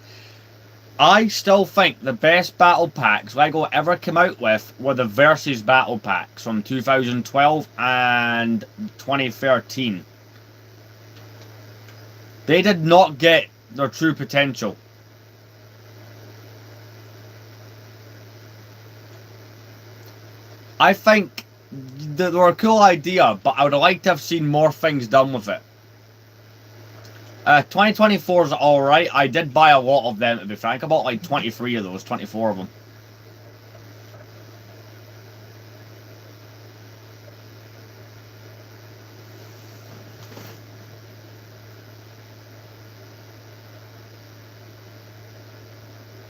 I still think the best battle packs LEGO ever came out with were the Versus battle packs from 2012 and 2013. They did not get their true potential. I think they were a cool idea, but I would have liked to have seen more things done with it. 2024 is alright. I did buy a lot of them, to be frank. I bought like 23 of those, 24 of them.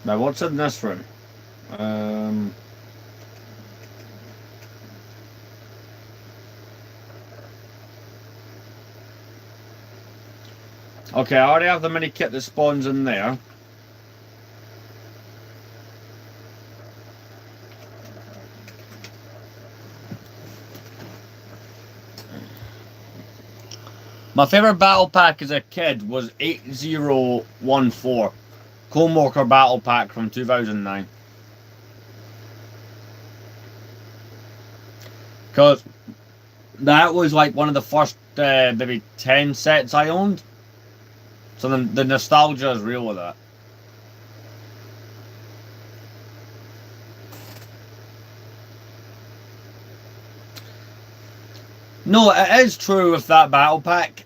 Now, what's in this room? Okay, I already have the mini kit that spawns in there. My favourite battle pack as a kid was 8014. Clone Walker battle pack from 2009. Because that was like one of the first maybe 10 sets I owned. So the nostalgia is real with that. No, it is true with that battle pack.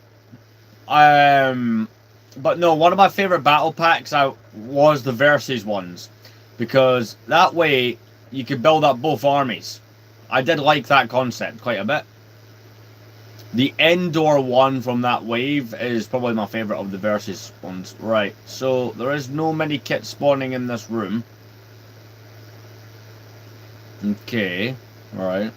But no, one of my favourite battle packs out was the Versus ones. Because that way you could build up both armies. I did like that concept quite a bit. The Endor one from that wave is probably my favourite of the Versus ones. Right, so there is no mini kit spawning in this room. Okay, alright.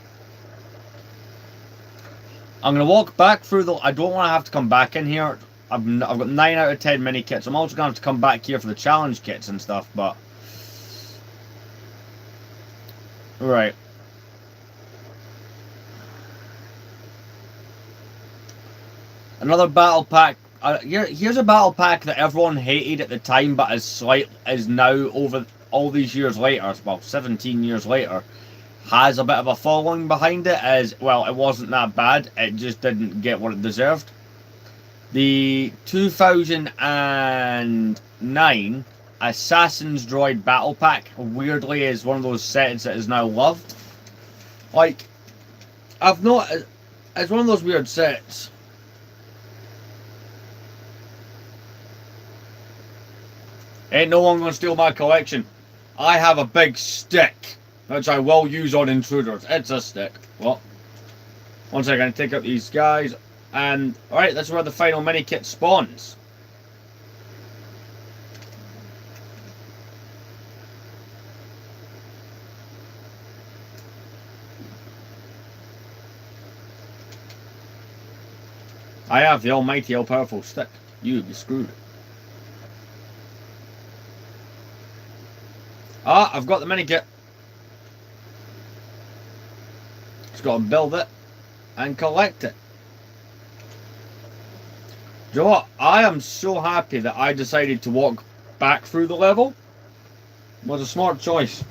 I'm going to walk back through the... I don't want to have to come back in here. I've got 9 out of 10 mini kits. I'm also going to have to come back here for the challenge kits and stuff, but... Right. Another battle pack. Here's a battle pack that everyone hated at the time, but is now over all these years later, well, 17 years later, has a bit of a following behind it. As well, it wasn't that bad. It just didn't get what it deserved. The 2009 Assassin's Droid battle pack, weirdly, is one of those sets that is now loved. Like, I've not. It's one of those weird sets. Ain't no one gonna steal my collection. I have a big stick, which I will use on intruders. It's a stick. What? One second, take out these guys. And, alright, that's where the final mini kit spawns. I have the almighty, all-powerful stick. You'd be screwed. Ah, I've got the mini kit. Just got to build it and collect it. Do you know what? I am so happy that I decided to walk back through the level. It was a smart choice.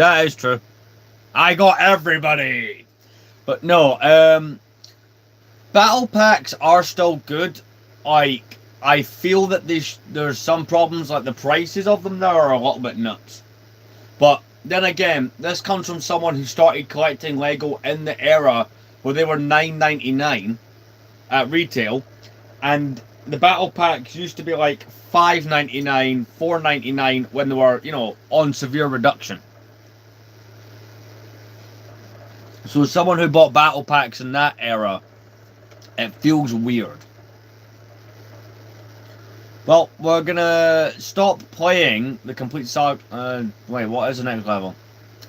That is true. I got everybody. But no, battle packs are still good. Like, I feel that there's some problems, like the prices of them there are a little bit nuts. But then again, this comes from someone who started collecting Lego in the era where they were $9.99 at retail, and the battle packs used to be like $5.99, $4.99 when they were, you know, on severe reduction. So someone who bought battle packs in that era, it feels weird. Well, we're gonna stop playing the complete saga. Wait, what is the next level?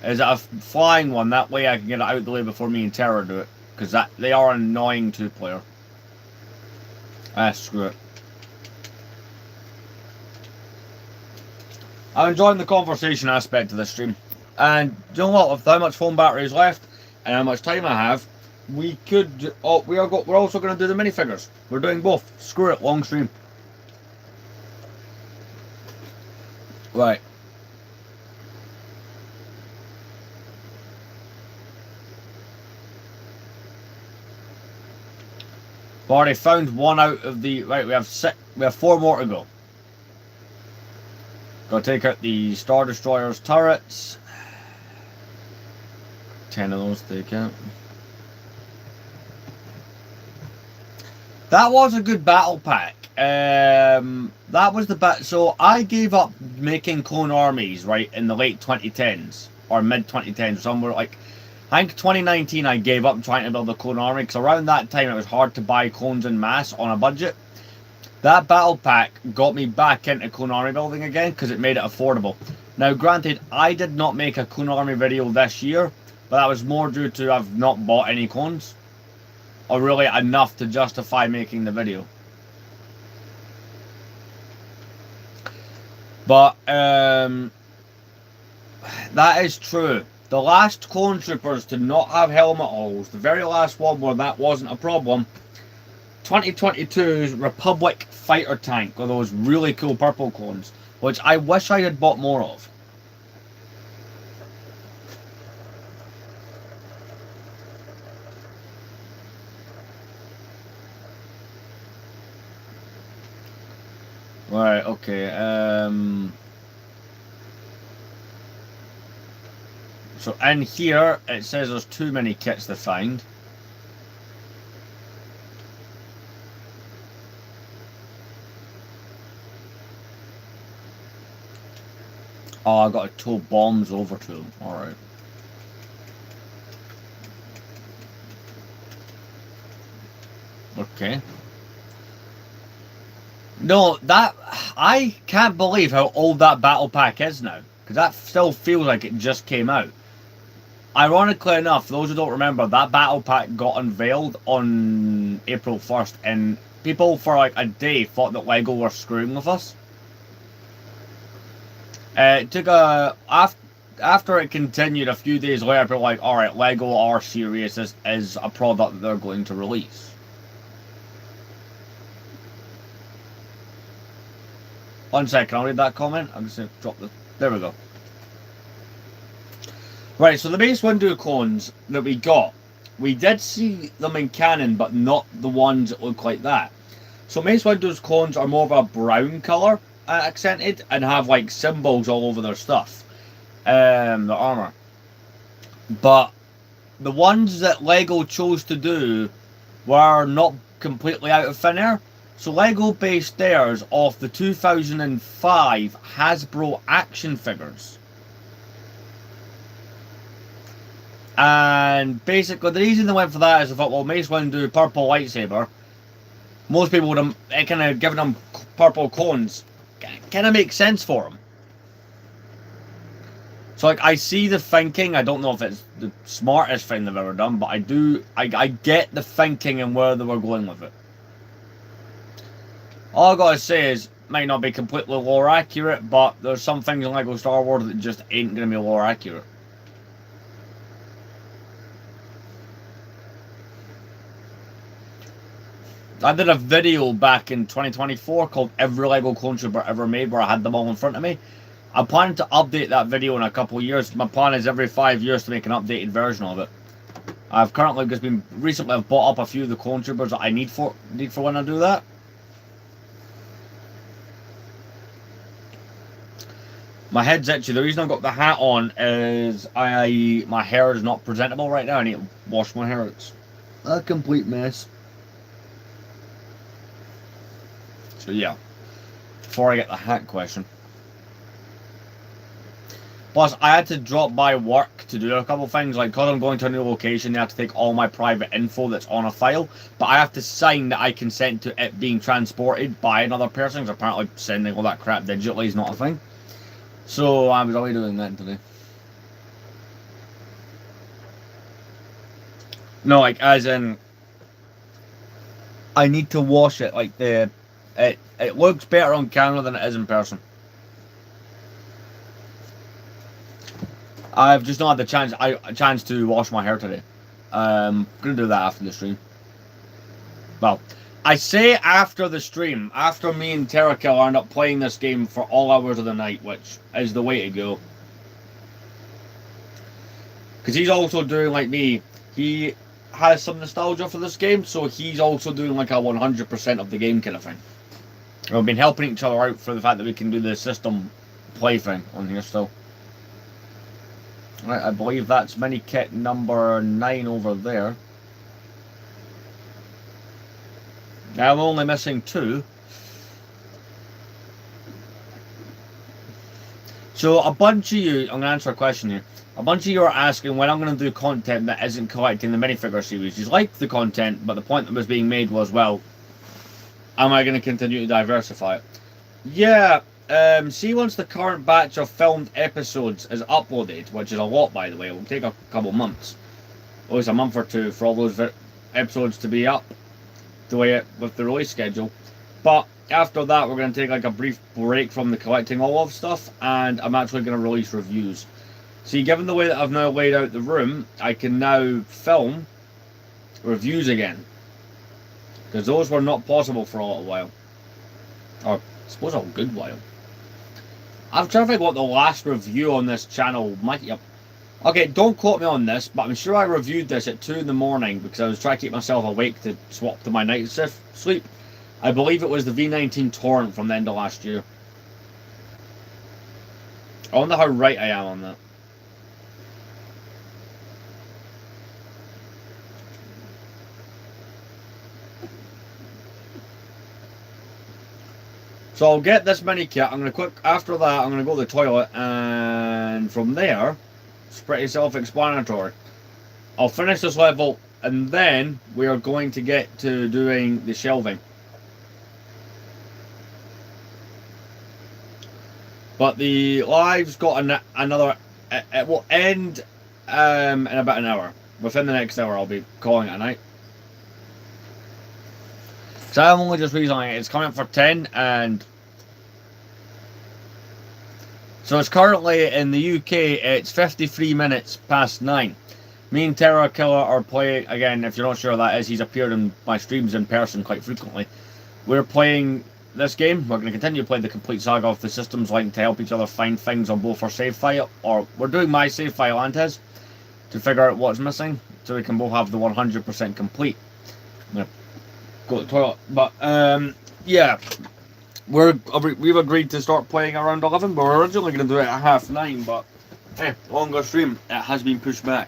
Is it a flying one? That way I can get it out of the way before me and Terra do it. Because they are an annoying two-player. Screw it. I'm enjoying the conversation aspect of this stream. And you know what? With how much phone battery is left and how much time I have, we could. Oh, we're also going to do the minifigures. We're doing both. Screw it, long stream. Right. We've already found one out of the. Right, we have 4 more to go. Gotta take out the Star Destroyer's turrets. 10 of those to take out. That was a good battle pack. That was the so I gave up making clone armies, right, in the late 2010s or mid 2010s, somewhere like I think 2019. I gave up trying to build a clone army because around that time it was hard to buy clones en masse on a budget. That battle pack got me back into clone army building again because it made it affordable. Now, granted, I did not make a clone army video this year, but that was more due to I've not bought any clones, or really enough to justify making the video. But that is true. The last clone troopers to not have helmet holes, the very last one where that wasn't a problem, 2022's Republic fighter tank with those really cool purple clones, which I wish I had bought more of. Right, okay, so in here, it says there's too many kits to find. Oh, I got to tow bombs over to them. Alright. Okay. No, that... I can't believe how old that battle pack is now. Because that still feels like it just came out. Ironically enough, those who don't remember, that battle pack got unveiled on April 1st. And people for like a day thought that LEGO were screwing with us. It took a... After it continued a few days later, people were like, alright, LEGO are serious. This is a product that they're going to release. One second, I'll read that comment. I'm just going to drop the... There we go. Right, so the Mace Windu clones that we got, we did see them in canon, but not the ones that look like that. So Mace Windu's clones are more of a brown colour, accented, and have like symbols all over their stuff. The armour. But the ones that LEGO chose to do were not completely out of thin air. So LEGO based theirs off the 2005 Hasbro action figures. And basically the reason they went for that is they thought, well, Mace Windu, purple lightsaber. Most people would have kind of given them purple clones. Kind of makes sense for them. So like, I see the thinking. I don't know if it's the smartest thing they've ever done, but I get the thinking and where they were going with it. All I gotta say is, might not be completely lore accurate, but there's some things in LEGO Star Wars that just ain't gonna be lore accurate. I did a video back in 2024 called Every LEGO Clone Trooper Ever Made, where I had them all in front of me. I'm planning to update that video in a couple of years. My plan is every 5 years to make an updated version of it. I've currently just been recently. I've bought up a few of the clone troopers that I need for when I do that. My head's itchy. The reason I've got the hat on is my hair is not presentable right now. I need to wash my hair. It's a complete mess. So yeah, before I get the hat question. Plus, I had to drop by work to do a couple things, like because I'm going to a new location, they have to take all my private info that's on a file, but I have to sign that I consent to it being transported by another person, because apparently sending all that crap digitally is not a thing. So I was only doing that today. No, like as in, I need to wash it. Like it looks better on camera than it is in person. I've just not had the chance to wash my hair today. I'm gonna do that after the stream. Well, I say after the stream, after me and Terrakill end up playing this game for all hours of the night, which is the way to go. Because he's also doing like me. He has some nostalgia for this game, so he's also doing like a 100% of the game kind of thing. We've been helping each other out for the fact that we can do the system play thing on here still. Right, I believe that's mini kit number 9 over there. Now I'm only missing 2. So a bunch of you, I'm going to answer a question here. A bunch of you are asking when I'm going to do content that isn't collecting the minifigure series. You like the content, but the point that was being made was, well, am I going to continue to diversify it? Yeah. See, once the current batch of filmed episodes is uploaded, which is a lot, by the way, it will take a couple months, at least a month or 2 for all those episodes to be up the way it with the release schedule. But after that, we're going to take like a brief break from the collecting all of stuff, and I'm actually going to release reviews. See, given the way that I've now laid out the room, I can now film reviews again, because those were not possible for a little while, or I suppose a good while. I'm trying to think what the last review on this channel might be. Okay, don't quote me on this, but I'm sure I reviewed this at 2 in the morning because I was trying to keep myself awake to swap to my night sleep. I believe it was the V19 Torrent from the end of last year. I wonder how right I am on that. So I'll get this mini kit. I'm going to after that, I'm going to go to the toilet, and from there, it's pretty self-explanatory. I'll finish this level, and then we are going to get to doing the shelving. But the live's got another. It will end in about an hour. Within the next hour, I'll be calling it a night. So I'm only just reasoning it's coming up for 10, and so it's currently in the UK. It's 53 minutes past 9. Me and Terrakiller are playing again. If you're not sure what that is, he's appeared in my streams in person quite frequently. We're playing this game. We're going to continue to play the complete saga of the systems linked to help each other find things on both our save file, or we're doing my save file and his, to figure out what's missing, so we can both have the 100% complete. I'm going to go to the toilet. But, yeah. We've agreed to start playing around 11, but we're originally going to do it at 9:30, but, hey, longer stream. It has been pushed back.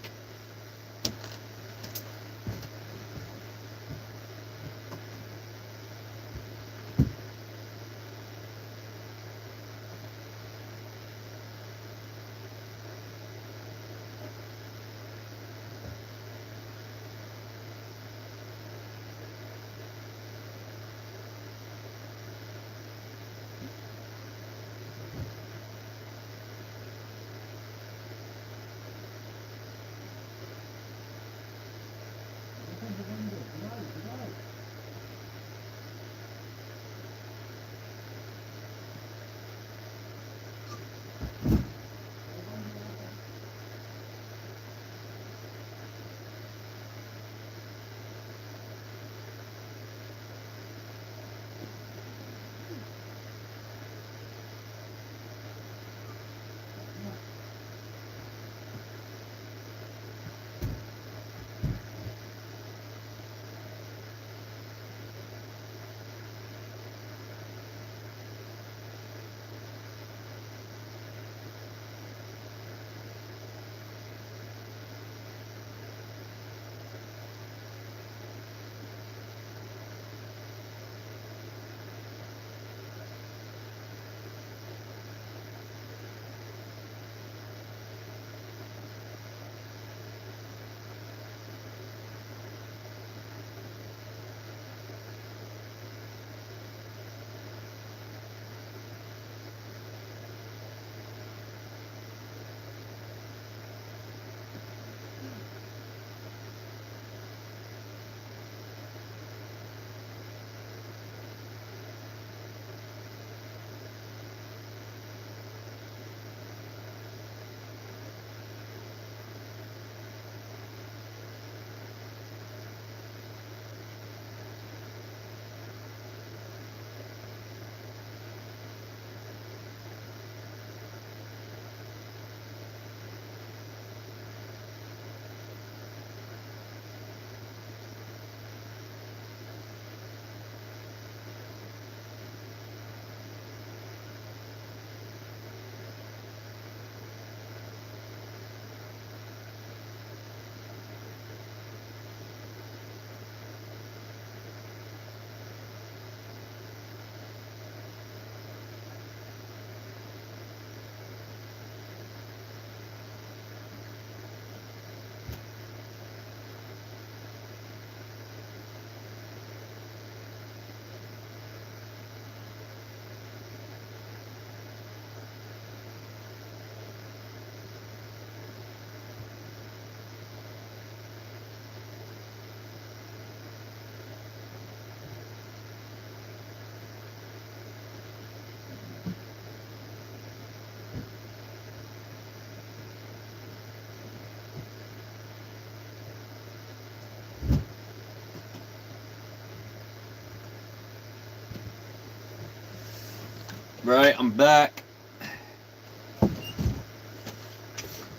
Right, I'm back.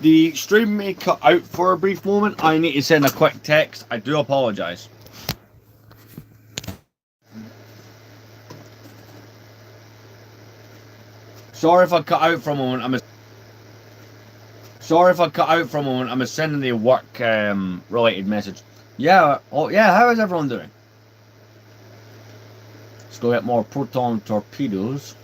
The stream may cut out for a brief moment. I need to send a quick text. I do apologise. Sorry if I cut out for a moment. I'm sending the work related message. Yeah. Oh yeah. How is everyone doing? Let's go get more proton torpedoes.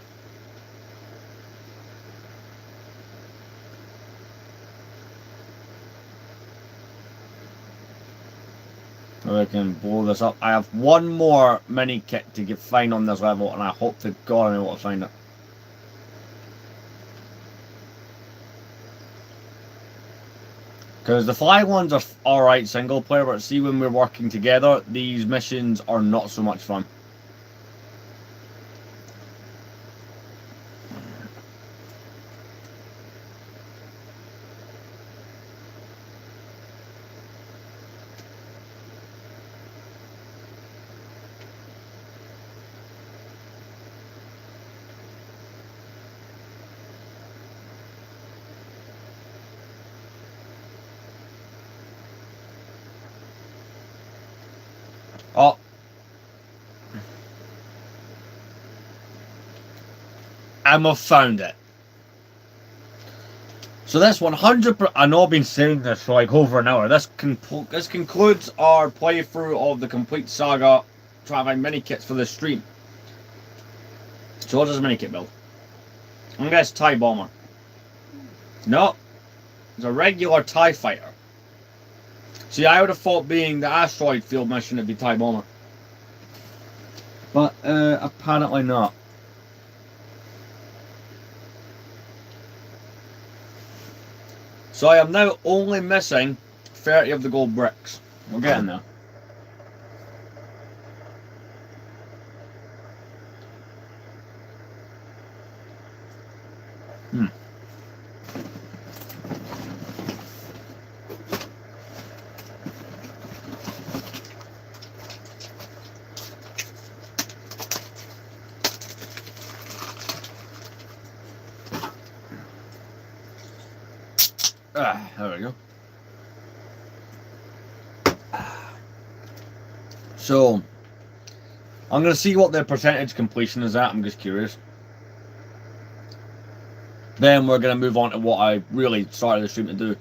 I can blow this up. I have one more mini kit to find on this level, and I hope to God I know what to find it. Because the fly ones are alright single player, but see when we're working together, these missions are not so much fun. Oh. And we've found it. So this 100%, I know I've been saying this for like over an hour. This concludes our playthrough of the complete saga. Trying to find mini kits for this stream. So what does a mini kit build? I'm gonna guess TIE bomber. No, it's a regular TIE fighter. See, I would have thought being the asteroid field mission would be TIE bomber, but apparently not. So I am now only missing 30 of the gold bricks. We're getting there. There we go. So, I'm going to see what the percentage completion is at. I'm just curious. Then we're going to move on to what I really started the stream to do.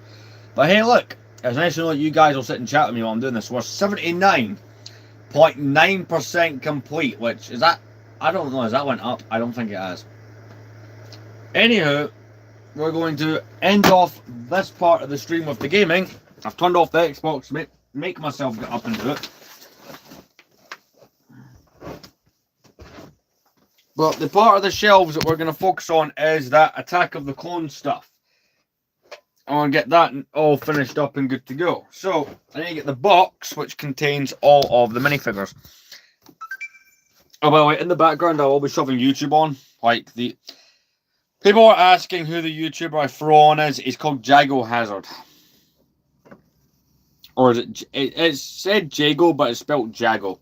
But hey, look. It's nice to know that you guys will sit and chat with me while I'm doing this. We're 79.9% complete, which is that... I don't know. Has that went up? I don't think it has. Anywho, we're going to end off this part of the stream with the gaming. I've turned off the Xbox to make myself get up and do it. But the part of the shelves that we're going to focus on is that Attack of the Clones stuff. I want to get that all finished up and good to go. So, I need to get the box, which contains all of the minifigures. Oh, by the way, in the background, I will be shoving YouTube on. Like, the... People are asking who the YouTuber I throw on is. He's called Jago Hazard. Or is it... It said Jago, but it's spelled Jago.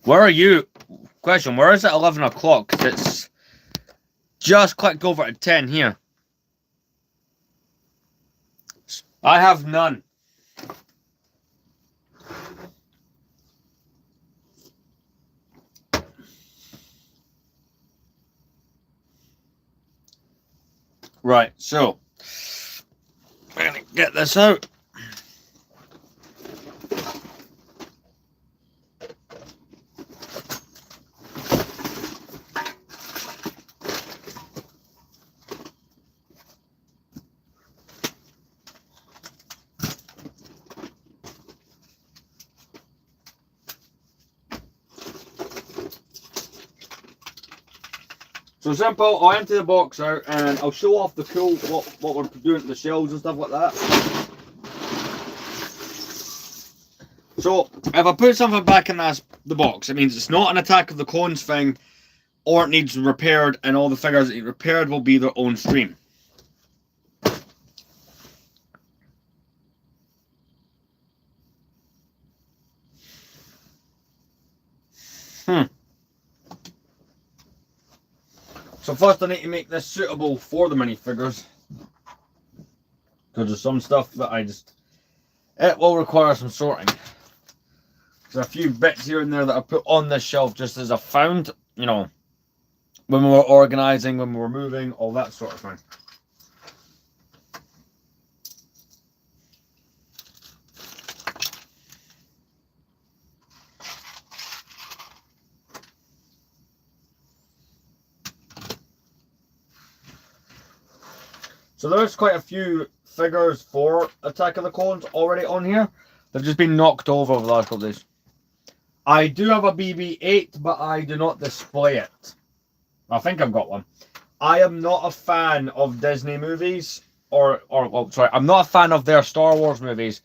Where are you? Question, where is it 11 o'clock? Because it's just clicked over to 10 here. I have none. Right, so we're going to get this out. So simple, I'll empty the box out and I'll show off the cool, what we're doing to the shelves and stuff like that. So, if I put something back in the box, it means it's not an Attack of the Clones thing, or it needs repaired, and all the figures that need repaired will be their own stream. So first I need to make this suitable for the minifigures. Because there's some stuff that it will require some sorting. There's a few bits here and there that I put on this shelf just as I found, you know, when we were organising, when we were moving, all that sort of thing. So there's quite a few figures for Attack of the Clones already on here. They've just been knocked over the last couple of days. I do have a BB-8, but I do not display it. I think I've got one. I am not a fan of Disney movies, I'm not a fan of their Star Wars movies,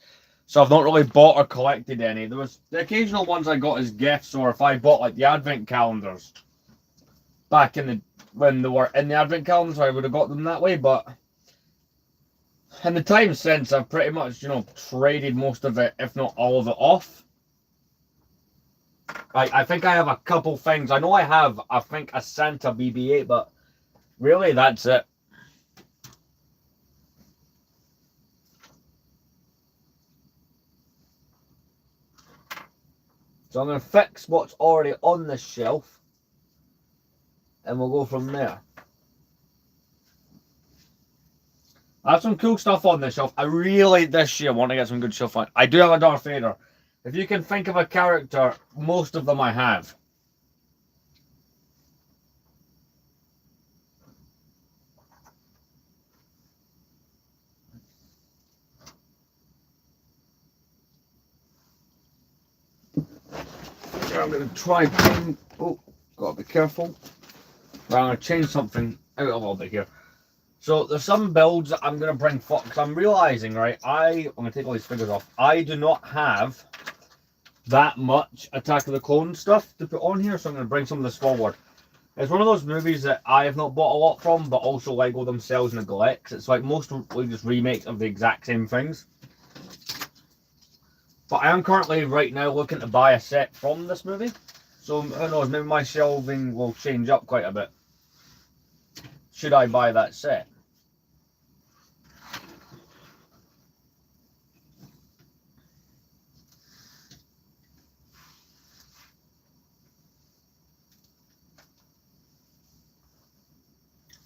so I've not really bought or collected any. There was the occasional ones I got as gifts, or if I bought like the Advent calendars back when they were in the Advent calendars, I would have got them that way, but in the time since, I've pretty much, you know, traded most of it, if not all of it, off. I think I have a couple things. I know I think, a Santa BB-8, but really, that's it. So I'm going to fix what's already on this shelf, and we'll go from there. I have some cool stuff on this shelf. I really, this year, want to get some good stuff on. I do have a Darth Vader. If you can think of a character, most of them I have. I'm going to try and... Oh, got to be careful. Well, I'm going to change something out a little bit here. So there's some builds that I'm going to bring forward, because I'm realising, right, I'm going to take all these figures off. I do not have that much Attack of the Clones stuff to put on here, so I'm going to bring some of this forward. It's one of those movies that I have not bought a lot from, but also Lego themselves neglects. It's like mostly just remakes of the exact same things. But I am currently, right now, looking to buy a set from this movie. So, who knows, maybe my shelving will change up quite a bit. Should I buy that set?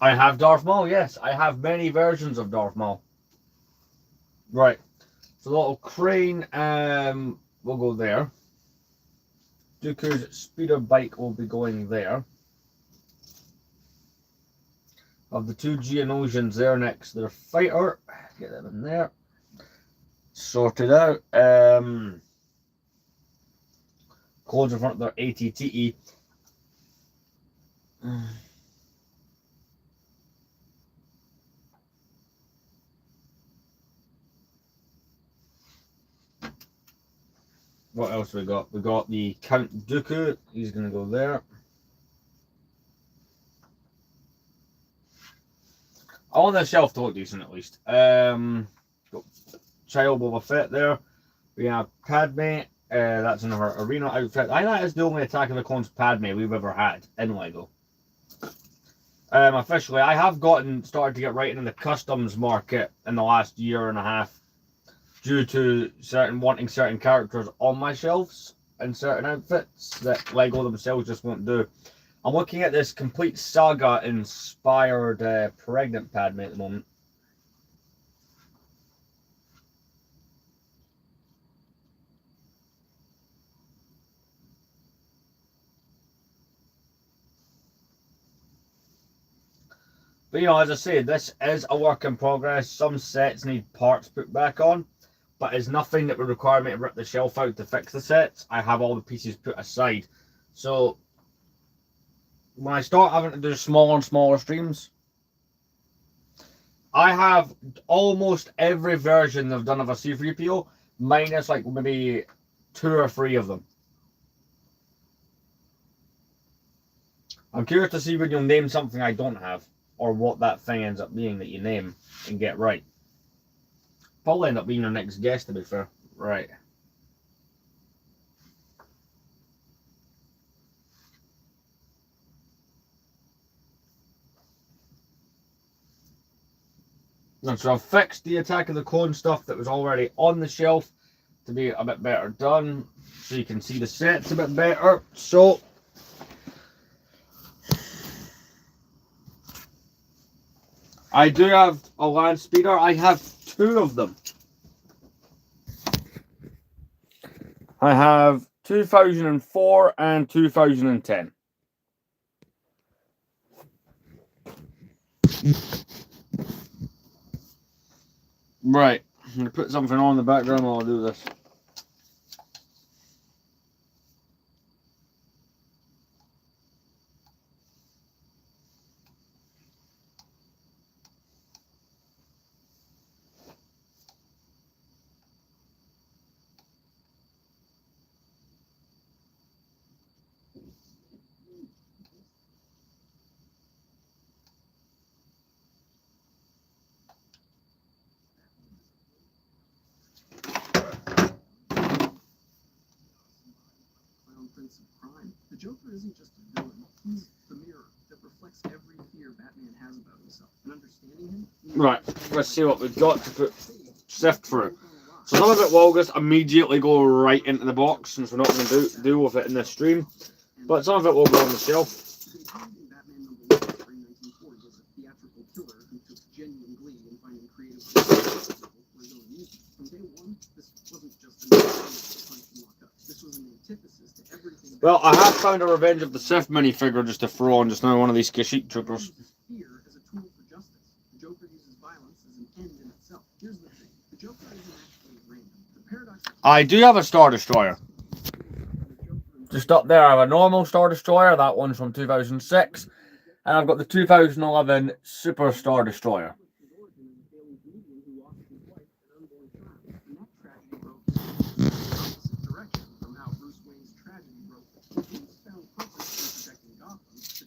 I have Darth Maul, yes. I have many versions of Darth Maul. Right. So the little crane will go there. Dooku's speeder bike will be going there. Of the two Geonosians there next to their fighter. Get them in there. Sorted out. Clones in front of their ATTE. What else we got? We got the Count Dooku. He's going to go there. On the shelf to look decent at least. Got Child Boba Fett there. We have Padme. That's in her arena outfit. I think that is the only Attack of the Clones Padme we've ever had in Lego. Officially, I have started to get right in the customs market in the last year and a half, due to wanting certain characters on my shelves and certain outfits that Lego themselves just won't do. I'm looking at this complete saga inspired pregnant Padme at the moment. But, you know, as I say, this is a work in progress. Some sets need parts put back on, but it's nothing that would require me to rip the shelf out to fix the sets. I have all the pieces put aside. So, when I start having to do smaller and smaller streams, I have almost every version they've done of a C3PO, minus like maybe 2 or 3 of them. I'm curious to see when you'll name something I don't have, or what that thing ends up being that you name and get right. Probably end up being your next guest, to be fair. Right. And so I've fixed the Attack of the Clone stuff that was already on the shelf to be a bit better done, so you can see the sets a bit better. So I do have a land speeder. I have 2 of them. I have 2004 and 2010. Right, I'm going to put something on in the background while I do this. Prince of Crime. The Joker isn't just a villain, he's the mirror that reflects every fear Batman has about himself. And understanding him... Right, let's see what we've got to put sift through. So some of it will just immediately go right into the box, since we're not going to deal with it in this stream. But some of it will go on the shelf. Batman #1 Spring 1940 was a theatrical killer who took genuine glee in finding creative for his own use. From day one, this wasn't just a punch and lock up. This was an antithesis to everything. Well, I have found a Revenge of the Sith minifigure just to throw on just now, one of these Kashyyyk troopers. Fear as a tool for justice. The Joker uses violence as an end in itself. Here's the thing. The Joker isn't actually random. The paradox... I do have a Star Destroyer. Just up there, I have a normal Star Destroyer. That one's from 2006. And I've got the 2011 Super Star Destroyer.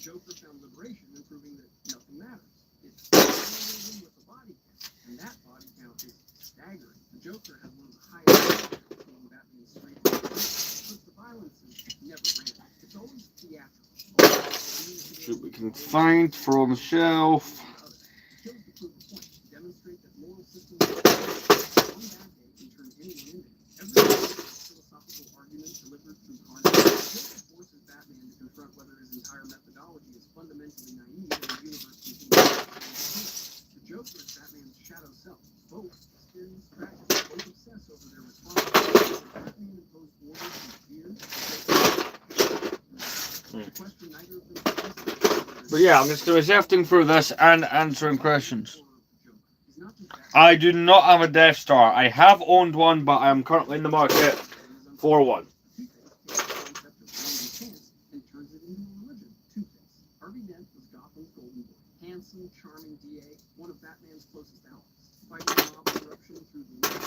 Joker found liberation in proving that nothing matters. It's with a body count, and that body count is staggering. The Joker has one of the highest between Batman's street, but the violence is never random. It's always theatrical. See what we can find, throw on the shelf. Kills to prove the point. Demonstrate that moral systems one bad day can turn anyone into. Every philosophical argument delivered through carnage forces Batman to confront whether his entire methodology is fundamentally naive and the universe continues. The Joker is Batman's shadow self. Both experience tragedy, both obsess over their responsibility. Batman imposed orders and fear. The question neither of them. But yeah, I'm just going to be sifting through this and answering questions. I do not have a Death Star. I have owned one, but I am currently in the market for one. Handsome, charming DA, one of Batman's closest allies. Fighting mob corruption through the left,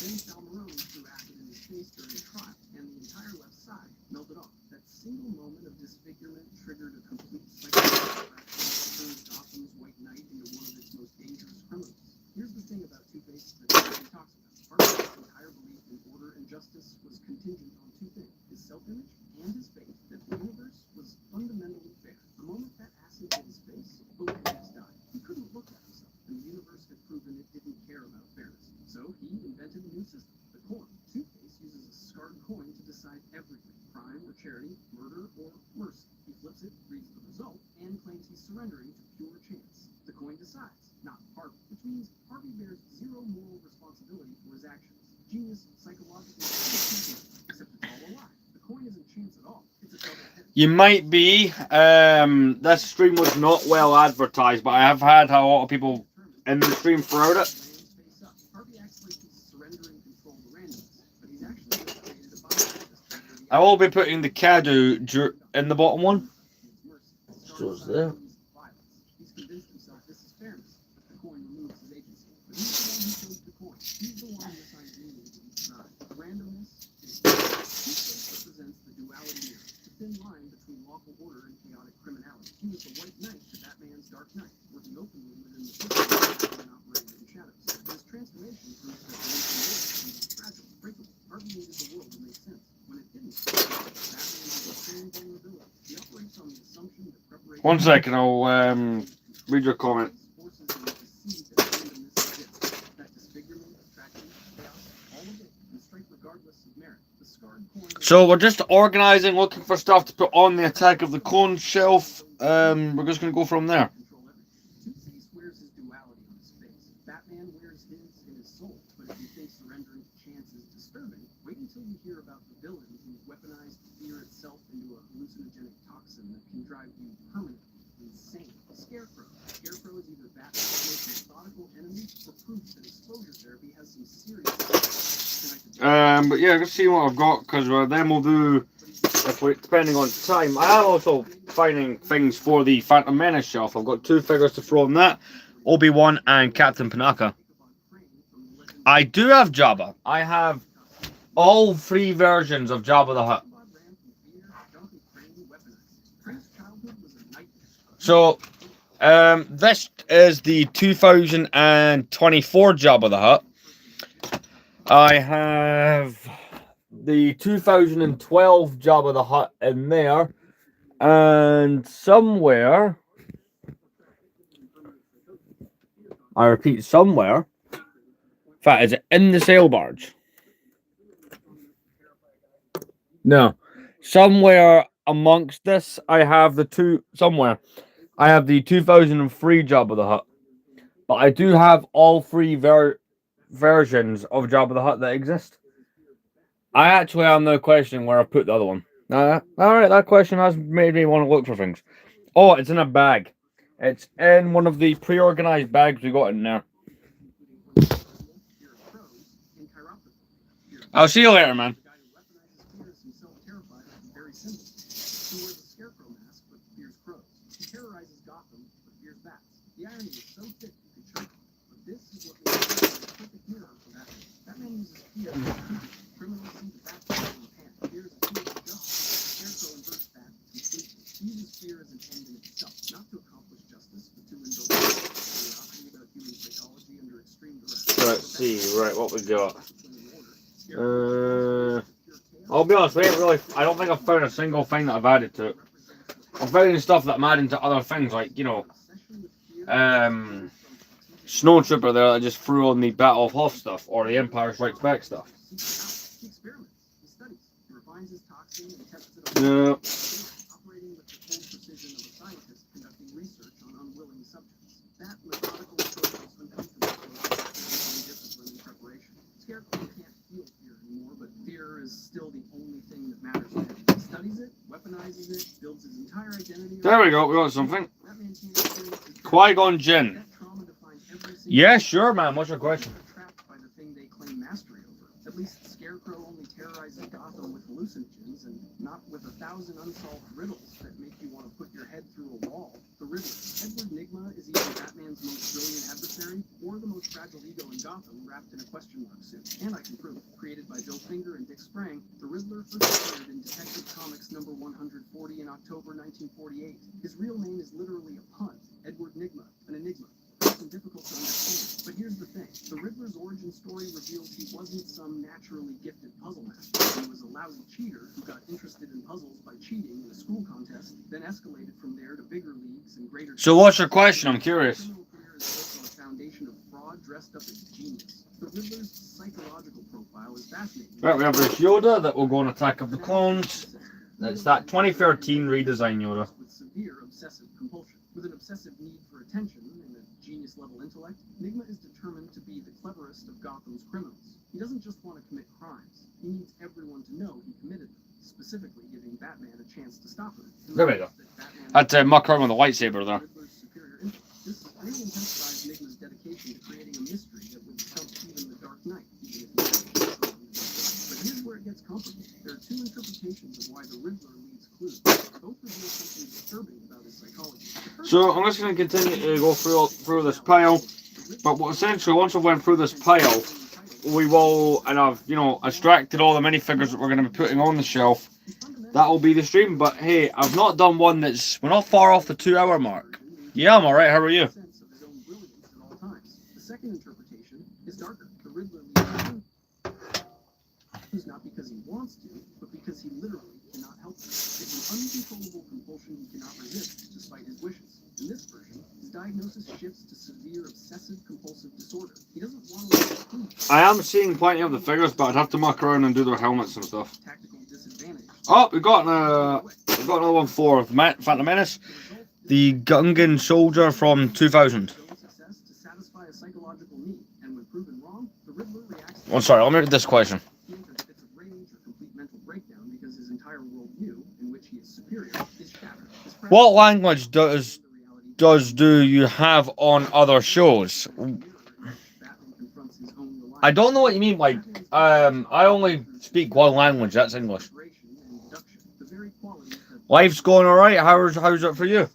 then Falmarone threw acid in his face during a trial, and the entire left side melted off. That single moment of disfigurement triggered a complete psychological reaction that turned Gotham's White Knight into one of its most dangerous criminals. Here's the thing about Two-Face that nobody talks about. Harvey's entire belief in order and justice was contingent on 2 things: his self-image and his faith that the universe was fundamentally fair. The moment that acid hit his face, both hands died. He couldn't look at himself, and the universe had proven it didn't care about fairness. So he invented a new system, the coin. Two-Face uses a scarred coin to decide everything: crime or charity, murder or mercy. He flips it, reads the result, and claims he's surrendering to pure chance. The coin decides, not Harvey, which means Harvey bears zero moral responsibility for his actions. Genius, psychological, except it's all a lie. The coin isn't chance at all. It's a double-header. You might be. This stream was not well advertised, but I have had a lot of people in the stream throughout it. I will be putting the Cadu in the bottom one. So it's there. He's convinced himself this is fairness, but the coin removes his agency. But he's the one who chose the coin. He's the one who assigns meaning to each side. Randomness is Two-Face represents the duality mirror, the thin line between lawful order and chaotic criminality. He was the White Knight to Batman's Dark Knight, working openly within the system and operating in shadows. His transformation proves that the information is fragile, breakable. Harvey needed the world to make sense. When it didn't, Batman has the same vulnerability. He operates on the assumption that preparation... 1 second, I'll read your comment. So we're just organising, looking for stuff to put on the Attack of the Clones shelf. We're just going to go from there. Tootsie swears his duality on his face. Batman wears his in his soul, but if you think surrendering to chance is disturbing, wait until you hear about the villain who's weaponized fear itself into a hallucinogenic toxin that can drive you permanently insane. Scarecrow. Scarecrow is either Batman's most methodical enemy or proof that exposure therapy has some serious But yeah, let's see what I've got, because then we'll do, depending on time. I am also finding things for the Phantom Menace shelf. I've got 2 figures to throw on that, Obi-Wan and Captain Panaka. I do have Jabba. I have all 3 versions of Jabba the Hutt. So, this is the 2024 Jabba the Hutt. I have the 2012 Jabba the Hutt in there, and somewhere, I repeat, somewhere, in fact, is it in the sail barge? No, somewhere amongst this, I have the 2003 Jabba the Hutt, but I do have all 3 versions of Jabba the Hutt that exist. I actually am now questioning where I put the other one. Alright, that question has made me want to look for things. Oh, it's in a bag. It's in one of the pre-organized bags we got in there. I'll see you later, man. The irony is so thick you could choke it, but this is what makes it a perfect mirror for Batman. Batman uses fear to criminals see the Batman in the pan. Fear is a tool of justice. Scarecrow inverts that completely. He uses fear as an end in itself, not to accomplish justice, but to invoke curiosity about human psychology under extreme duress. Let's see, right, what we got. I'll be honest, I don't think I've found a single thing that I've added to it. I'm finding stuff that I'm adding to other things, like, you know, Snowtrooper there that I just threw on the Battle of Hoth stuff, or the Empire Strikes Back stuff. Yeah. Scarecrow can't feel fear anymore, but fear is still the only thing that matters to him. He studies it, weaponizes it, builds his entire identity. There we go, we got something. Qui-Gon Jinn. Yeah, sure, man. What's your question? Trapped by the thing they claim mastery over. At least Scarecrow only terrorizes Gotham with hallucinogens and not with 1,000 unsolved riddles that make you want to put your head through a wall. The Riddler. Edward Nygma is either Batman's most brilliant adversary or the most fragile ego in Gotham wrapped in a question mark suit. And I can prove it. Created by Bill Finger and Dick Sprang, the Riddler first appeared in Detective Comics number 140 in October 1948. His real name is literally a pun. Edward Nygma, an enigma. Difficult to understand. But here's the thing. The Riddler's origin story reveals he wasn't some naturally gifted puzzle master. He was a lousy cheater who got interested in puzzles by cheating in a school contest, then escalated from there to bigger leagues and greater... So what's your question? I'm curious. His criminal career is built on a foundation of fraud dressed up as genius. The Riddler's psychological profile is fascinating. Right, we have this Yoda that will go on Attack of the Clones. That's that 2013 redesign Yoda. With severe obsessive compulsion. With an obsessive need for attention and a genius-level intellect, Nygma is determined to be the cleverest of Gotham's criminals. He doesn't just want to commit crimes. He needs everyone to know he committed them, specifically giving Batman a chance to stop him. There we go. That's muck around with a lightsaber there. This really intensifies Nygma's dedication to creating a mystery that would trump even the Dark Knight, even if he But here's where it gets complicated. There are 2 interpretations of why the Riddler leaves clues. Both reveal something disturbing about his psychology. So I'm just going to continue to go through this pile, but essentially once I've went through this pile, we will, and I've, you know, extracted all the minifigures that we're going to be putting on the shelf. That will be the stream, but hey, I've not done one we're not far off the 2-hour mark. Yeah, I'm alright, how are you? The second interpretation is darker. The Riddler leaves not because he wants to, but because he literally cannot help it. It's an uncontrollable compulsion he cannot resist, despite his wishes. In this version, his diagnosis shifts to severe obsessive-compulsive disorder. He doesn't want to... I am seeing plenty of the figures, but I'd have to muck around and do their helmets and stuff. Tactical disadvantage Oh, we got another one for Phantom Menace. The Gungan Soldier from 2000. Oh, sorry, let me read this question. What language do you have on other shows? I don't know what you mean. Like, I only speak one language. That's English. Life's going all right. How's it for you?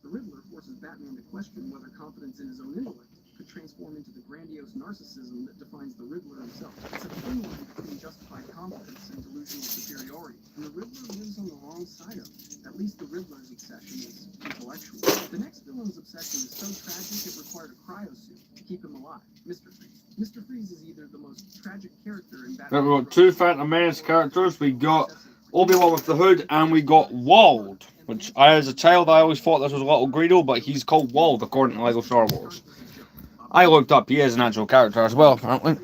The Riddler forces Batman to question whether confidence in his own intellect could transform into the grandiose narcissism that defines the Riddler himself. It's a thin line between justified confidence and delusional superiority, and the Riddler lives on the wrong side of it. At least the Riddler's obsession is intellectual. The next villain's obsession is so tragic it required a cryosuit to keep him alive. Mr. Freeze. Mr. Freeze is either the most tragic character in Batman. We've got two Phantom Menace characters. We got Obi-Wan with the hood, and we got Wald, which as a child I always thought this was a little Greedo, but he's called Wald according to LEGO Star Wars. I looked up, he is an actual character as well, apparently.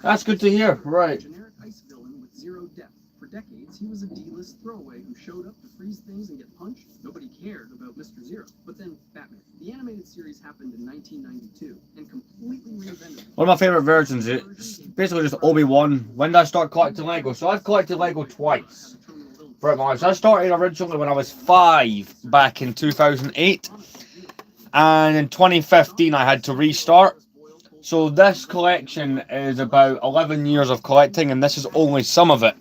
That's good to hear, right. Generic ice villain with zero depth. For decades, he was a D-list throwaway who showed up to freeze things and get punched. Nobody cared about Mr. Zero. But then, Batman. The animated series happened in 1992 and completely reinvented it. One of my favourite versions is basically just Obi-Wan. When did I start collecting LEGO? So I've collected LEGO twice throughout my life. So I started originally when I was 5 back in 2008. And in 2015 I had to restart. So this collection is about 11 years of collecting, and this is only some of it.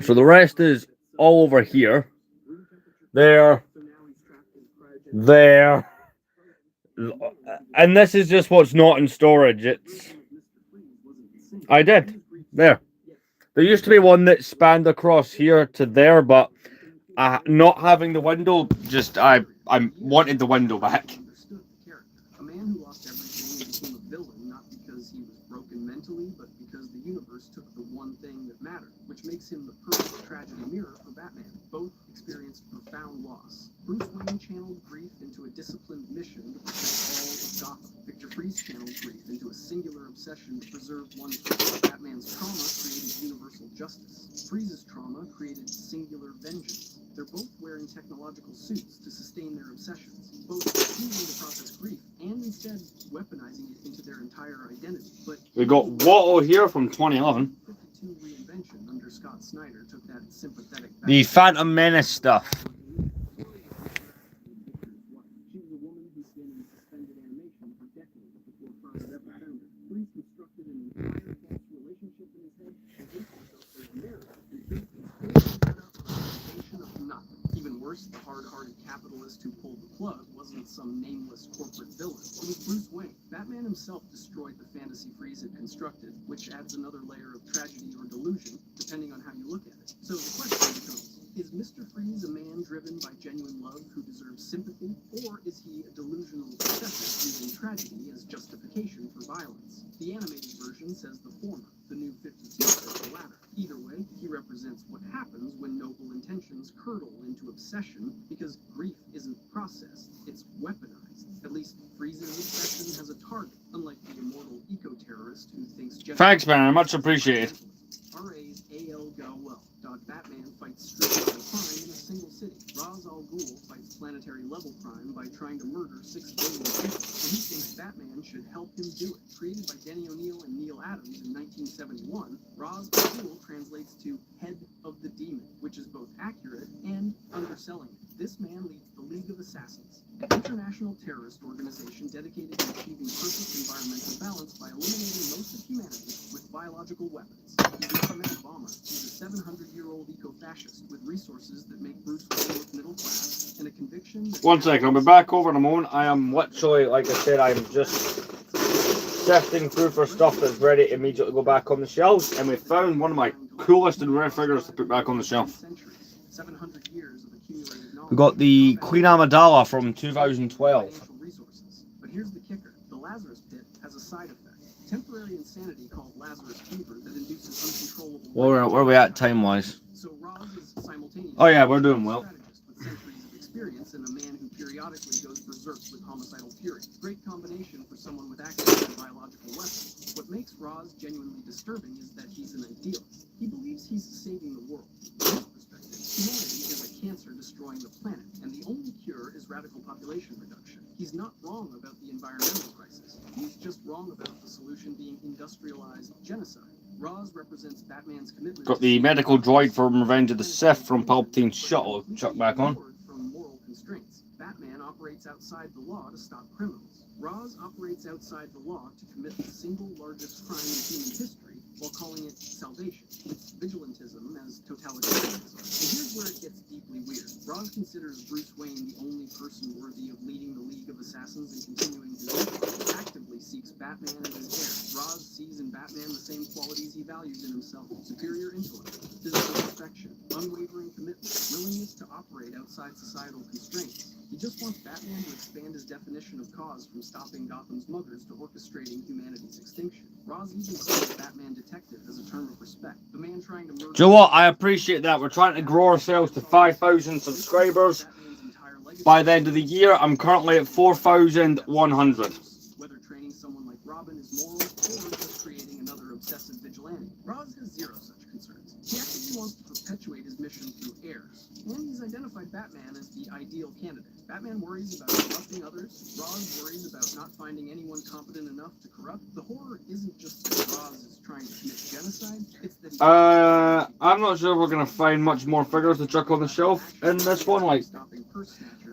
So the rest is all over here. There. And this is just what's not in storage. I did. There. There used to be one that spanned across here to there, but not having the window, just I wanted the window back. A man who lost everything and became a villain, not because he was broken mentally, but because the universe took the one thing that mattered, which makes him the perfect tragedy mirror for Batman. Both experienced profound loss. Bruce Wayne channeled grief into a disciplined mission to protect all of Gotham. Victor Freeze channeled grief into a singular obsession to preserve one person. Batman's trauma created universal justice. Freeze's trauma created singular vengeance. They're both wearing technological suits to sustain their obsessions, both continuing to process grief and instead weaponizing it into their entire identity. But we got Watto here from 2011. 52 reinvention under Scott Snyder took that sympathetic. The Phantom Menace stuff. She was a woman who's been in suspended animation for decades before Frost ever found her. Freeze constructed an entire false relationship in his head and hated himself as a mirror, and built his whole setup on a foundation of nothing. Even worse, the hard-hearted capitalist who pulled the plug wasn't some nameless corporate villain. It was Bruce Wayne. Batman himself destroyed the fantasy Freeze had constructed, which adds another layer of tragedy or delusion, depending on how you look at it. So the question becomes, is Mr. Freeze a man driven by genuine love who deserves sympathy, or is he a delusional obsessive using tragedy as justification for violence? The animated version says the former, the new 52 says the latter. Either way, he represents what happens when noble intentions curdle into obsession, because grief isn't processed, it's weaponized. At least Freeze's obsession has a target, unlike the immortal eco-terrorist who thinks... Thanks, man. Much appreciated. R.A.'s A.L. Gowell. Batman fights street-level crime in a single city. Ra's al Ghul fights planetary-level crime by trying to murder 6 billion people, and he thinks Batman should help him do it. Created by Denny O'Neil and Neil Adams in 1971, Ra's al Ghul translates to head of the demon, which is both accurate and underselling it. This man leads the League of Assassins, an international terrorist organization dedicated to achieving perfect environmental balance by eliminating most of humanity with biological weapons. He's not a mad bomber. He's a 700-year-old eco-fascist with resources that make Bruce Wayne look middle class and a conviction that... One second, I'll be back over in a moment. I am literally, like I said, I'm just sifting through for stuff that's ready to immediately go back on the shelves, and we found one of my coolest and rare figures to put back on the shelf. 700 years of accumulated knowledge. We got the Queen Amidala from 2012. But here's the kicker. The Lazarus Pit has a side effect. Temporary insanity called Lazarus fever that induces uncontrollable... Where are we at time-wise? So Roz is simultaneously... Oh yeah, we're doing well. ...with centuries of experience and a man who periodically goes berserk with homicidal fury. Great combination for someone with access to biological weapons. What makes Roz genuinely disturbing is that he's an idealist. He believes he's saving the world. From his perspective, humanity is a cancer destroying the planet, and the only cure is radical population reduction. He's not wrong about the environmental crisis. He's just wrong about the solution being industrialized genocide. Roz represents Batman's commitment. Got the medical droid from Revenge of the Sith from Palpatine's shuttle chucked back on. From moral constraints. Batman operates outside the law to stop criminals. Roz operates outside the law to commit the single largest crime in human history while calling it salvation. It's vigilantism as totalitarianism. And here's where it gets deeply weird. Roz considers Bruce Wayne the only person worthy of leading the League of Assassins and continuing his mission. He actively seeks Batman as his heir. Roz sees in Batman the same qualities he values in himself: superior intellect, physical perfection, unwavering commitment, willingness to operate outside societal constraints. He just wants Batman to expand his definition of cause from stopping Gotham's muggers to orchestrating humanity's extinction. Roz even calls Batman detective as a term of respect. The man trying to murder... Do you know what? I appreciate that. We're trying to grow ourselves to 5,000 subscribers. By the end of the year, I'm currently at 4,100. Whether training someone like Robin is moral or just creating another obsessive vigilante, Roz has zero such concerns. He actually wants to perpetuate his mission through heirs, and he's identified Batman as the ideal candidate. Batman worries about corrupting others. Roz worries about not finding anyone competent enough to corrupt. The horror isn't just that Roz is trying to commit genocide, it's that I'm not sure we're gonna find much more figures to chuck on the shelf in this one. Like,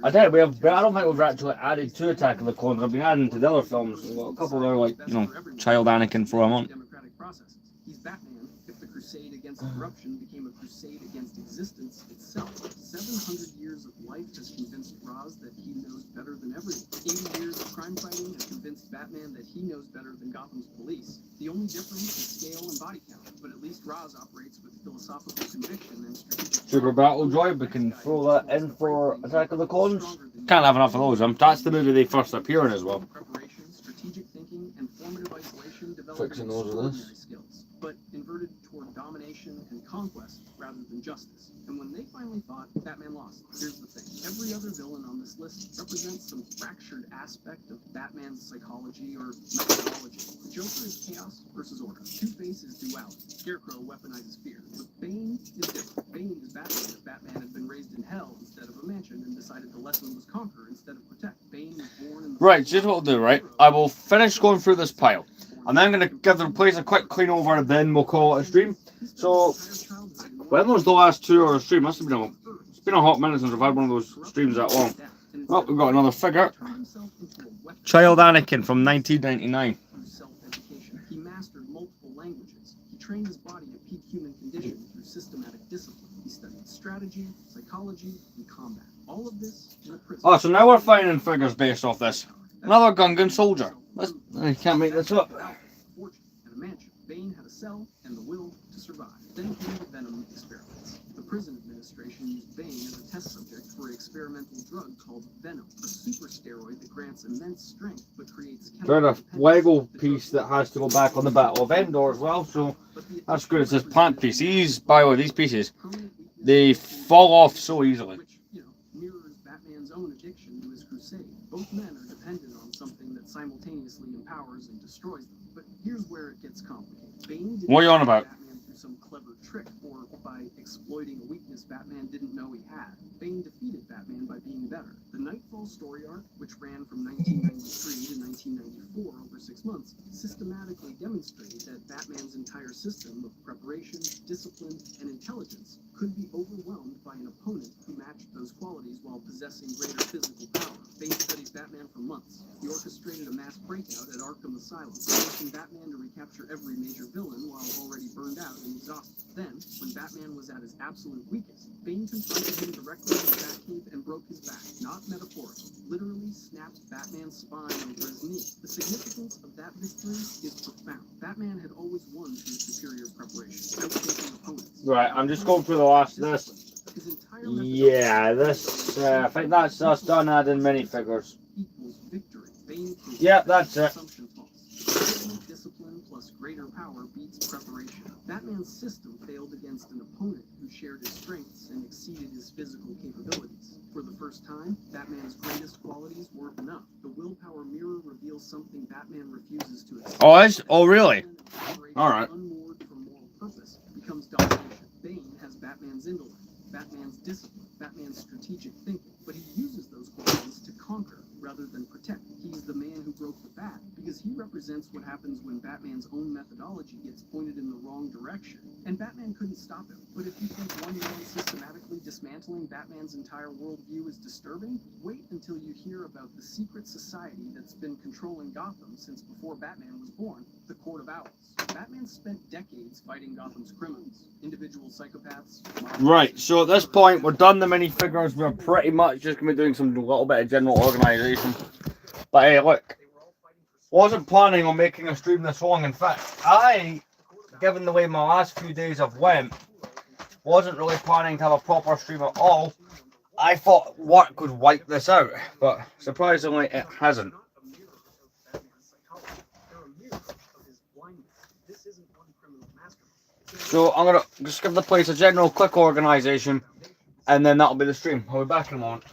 I tell you, I don't think we've actually added to Attack of the Clones. I've been adding to the other films. We've got a couple there, like, you know, Child Anakin for a month. Democratic processes. He's Batman if the crusade against corruption became a crusade against existence itself. 700 years of life has convinced Roz that he knows better than everyone. 80 years of crime fighting has convinced Batman that he knows better than Gotham's police. The only difference is scale and body count, but at least Roz operates with philosophical conviction and strategic... Super Battle Droid, we can throw that in for Attack of the Clones. Can't have enough of those. That's the movie they first appear in as well. Preparation, strategic thinking, and formative isolation Fixing those of this. skills, but inverted toward domination and conquest rather than justice. And when they finally fought, Batman lost. Here's the thing. Every other villain on this list represents some fractured aspect of Batman's psychology or methodology. The Joker is chaos versus order. Two-Face is duality. Scarecrow weaponizes fear. But Bane is different. Bane is Batman if Batman had been raised in hell instead of a mansion and decided the lesson was conquer instead of protect. Bane was born in the... Right, here's what I'll do, right? I will finish going through this pile. And then I'm going to give the place a quick clean over, then we'll call it a stream. So, when was the last 2 hour stream? It's been a hot minute since I've had one of those streams that long. Well, we've got another figure. Child Anakin from 1999. He mastered multiple languages. He trained his body at peak human condition through systematic discipline. He studied strategy, psychology, and combat. All of this in a prison. Oh, so now we're finding figures based off this. Another Gungan soldier. I can't make this up. Fortune and a mansion. Bane had a cell and the will to survive. Then came the Venom experiments. The prison administration used Bane as a test subject for an experimental drug called Venom, a super steroid that grants immense strength but creates There's a Lego piece that has to go back on the Battle of Endor as well, so that's good. It's this plant piece. These, by the way, these pieces, they fall off so easily. Which, mirrors Batman's own addiction to his crusade. Both men are dependent on something that simultaneously empowers and destroys them. But here's where it gets complicated. Bane didn't What are you on about? Batman through some clever trick or by exploiting a weakness Batman didn't know he had. Bane defeated Batman by being better. The Nightfall story arc, which ran from 1993 to 1994 over 6 months, systematically demonstrated that Batman's entire system of preparation, discipline, and intelligence could be overwhelmed by an opponent who matched those qualities while possessing greater physical power. Bane studied Batman for months. He orchestrated a mass breakout at Arkham Asylum, forcing Batman to recapture every major villain while already burned out and exhausted. Then, when Batman was at his absolute weakest, Bane confronted him directly in the Batcave and broke his back, not metaphorically, literally snapped Batman's spine over his knee. The significance of that victory is profound. Batman had always won through superior preparation, outtaking opponents. Right, I'm just going through the last of this. Yeah, this, I think that's us done adding minifigures. Equals victory. Bane proved Yeah, that's it. assumption false. Discipline plus greater power beats preparation. Batman Batman's system failed against an opponent who shared his strengths and exceeded his physical capabilities. For the first time, Batman's greatest qualities weren't enough. The willpower mirror reveals something Batman refuses to accept. Oh, really? All right. Unmoored from moral purpose becomes domination. Bane has Batman's intellect, Batman's discipline, Batman's strategic thinking, but he uses those qualities to conquer rather than protect. He's the man who broke the bat because he represents what happens when Batman's own methodology gets pointed in the wrong direction. And Batman couldn't stop him. But if you think one man systematically dismantling Batman's entire worldview is disturbing, wait until you hear about the secret society that's been controlling Gotham since before Batman was born, the Court of Owls. Batman spent decades fighting Gotham's criminals, individual psychopaths. Right, so at this point, we're done the minifigures. We're pretty much just going to be doing some little bit of general organisation. But hey, look, wasn't planning on making a stream this long. In fact, given the way my last few days have went, wasn't really planning to have a proper stream at all. I thought work would wipe this out, but surprisingly it hasn't. So I'm going to just give the place a general quick organisation, and then that'll be the stream. I'll be back in a moment.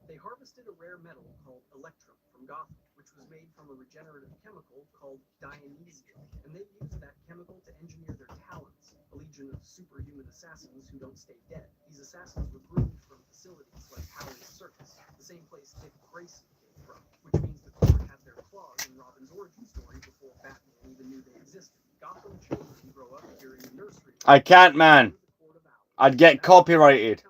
They harvested a rare metal called electrum from Gotham, which was made from a regenerative chemical called Dionysium, and they used that chemical to engineer their talons, a legion of superhuman assassins who don't stay dead. These assassins were groomed from facilities like Howley's Circus, the same place Dick Grayson came from, which means the Court had their claws in Robin's origin story before Batman even knew they existed. Gotham children grow up hearing the nursery. I can't, man. I'd get copyrighted.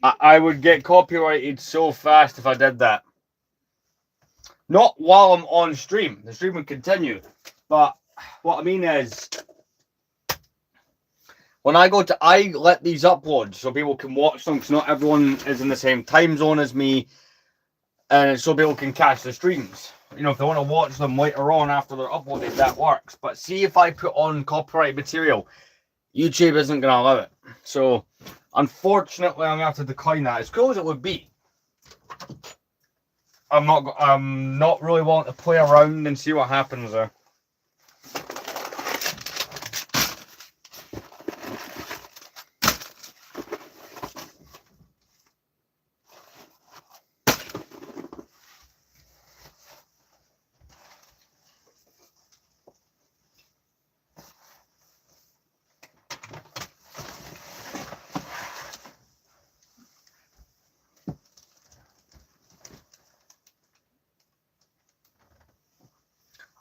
I would get copyrighted so fast if I did that. Not while I'm on stream. The stream would continue. But what I mean is, when I let these upload so people can watch them, because not everyone is in the same time zone as me, and so people can catch the streams. You know, if they want to watch them later on after they're uploaded, that works. But see, if I put on copyright material, YouTube isn't going to allow it. So, unfortunately, I'm going to have to decline that. As cool as it would be, I'm not really willing to play around and see what happens there.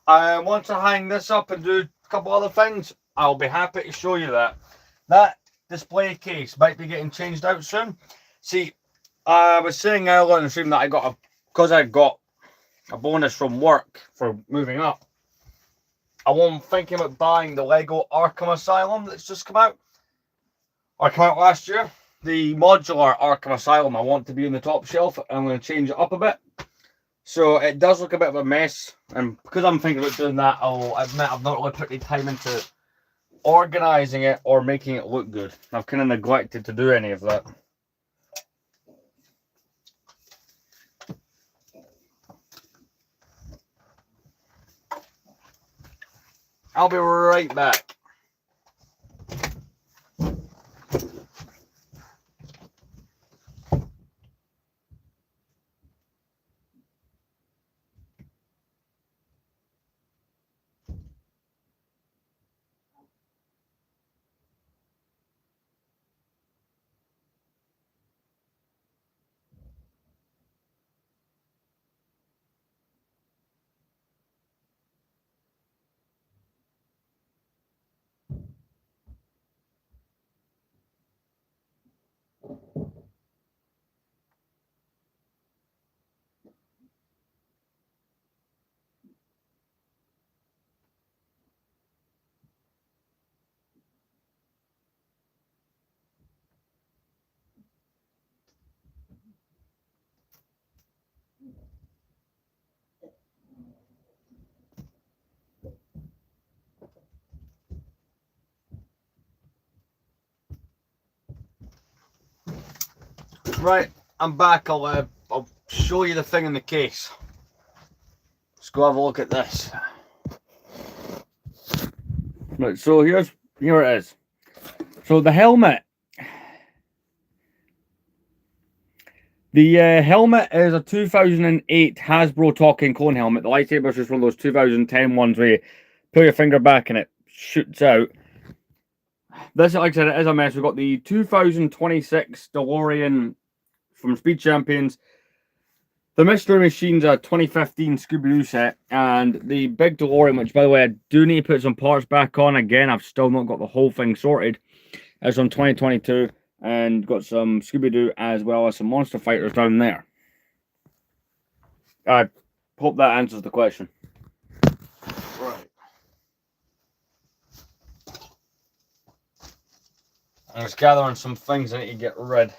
Once I hang this up and do a couple other things, I'll be happy to show you that. That display case might be getting changed out soon. See, I was saying earlier in the stream that because I got a bonus from work for moving up, I'm thinking about buying the Lego Arkham Asylum that's just come out. Or came out last year. The modular Arkham Asylum I want to be in the top shelf. I'm going to change it up a bit. So it does look a bit of a mess, and because I'm thinking about doing that, I'll admit I've not really put any time into organising it or making it look good. I've kind of neglected to do any of that. I'll be right back. Right, I'm back. I'll show you the thing in the case. Let's go have a look at this. Right, so here it is. So the helmet. The helmet is a 2008 Hasbro Talking Clone helmet. The lightsaber is just one of those 2010 ones where you pull your finger back and it shoots out. This, like I said, it is a mess. We've got the 2026 DeLorean from Speed Champions. The Mystery Machine's a 2015 Scooby-Doo set. And the big DeLorean, which, by the way, I do need to put some parts back on. Again, I've still not got the whole thing sorted. It's from 2022. And got some Scooby-Doo as well as some Monster Fighters down there. I hope that answers the question. Right. I'm just gathering some things I need to get rid.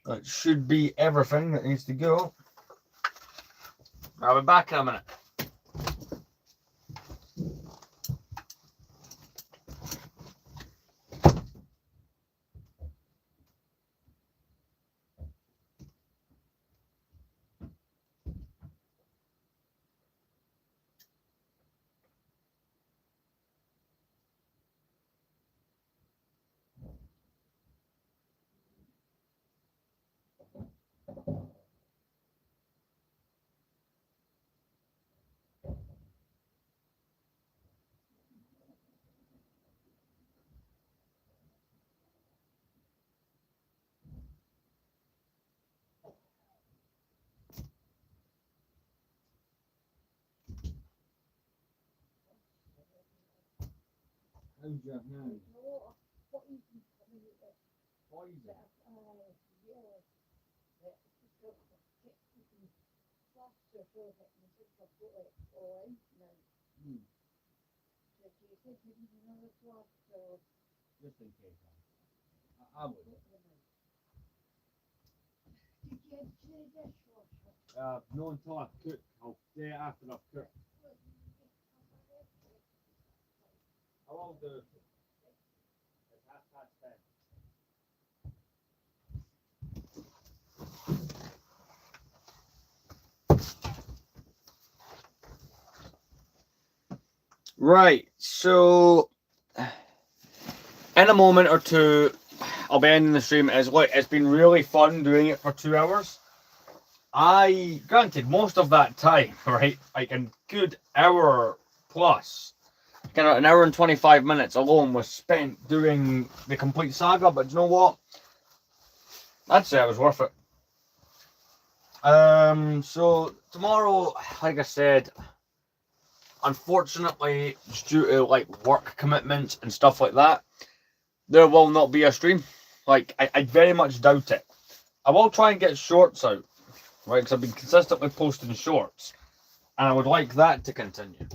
That should be everything that needs to go. I'll be back in a minute. How's your hand? Poison. Just in case. I would. No, until I cook. I'll say it after I've cooked. I will do. It's 10:30. Right, so in a moment or two, I'll be ending the stream. It's been really fun doing it for 2 hours. Granted, most of that time, right, like a good hour plus, kind of an hour and 25 minutes alone was spent doing the complete saga, but you know what? I'd say it was worth it. So tomorrow, like I said, unfortunately, due to like work commitments and stuff like that, there will not be a stream. Like, I very much doubt it. I will try and get shorts out, right? Because I've been consistently posting shorts, and I would like that to continue.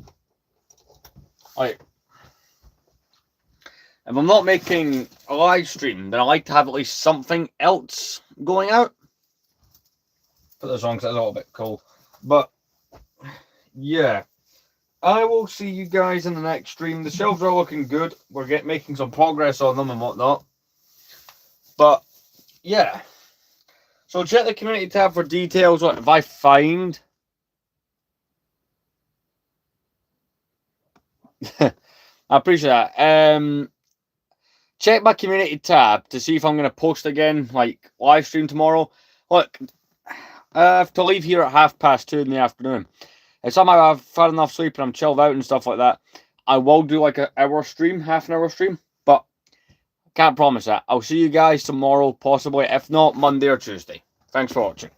Like, if I'm not making a live stream, then I like to have at least something else going out. Put this on because it's a little bit cold. But, yeah. I will see you guys in the next stream. The shelves are looking good. We're making some progress on them and whatnot. But, yeah. So check the community tab for details on if I find... I appreciate that. Check my community tab to see if I'm going to post again, like live stream tomorrow. Look, I have to leave here at 2:30 in the afternoon. If somehow I've had enough sleep and I'm chilled out and stuff like that, I will do like an hour stream, half an hour stream, but can't promise that. I'll see you guys tomorrow, possibly. If not, Monday or Tuesday. Thanks for watching.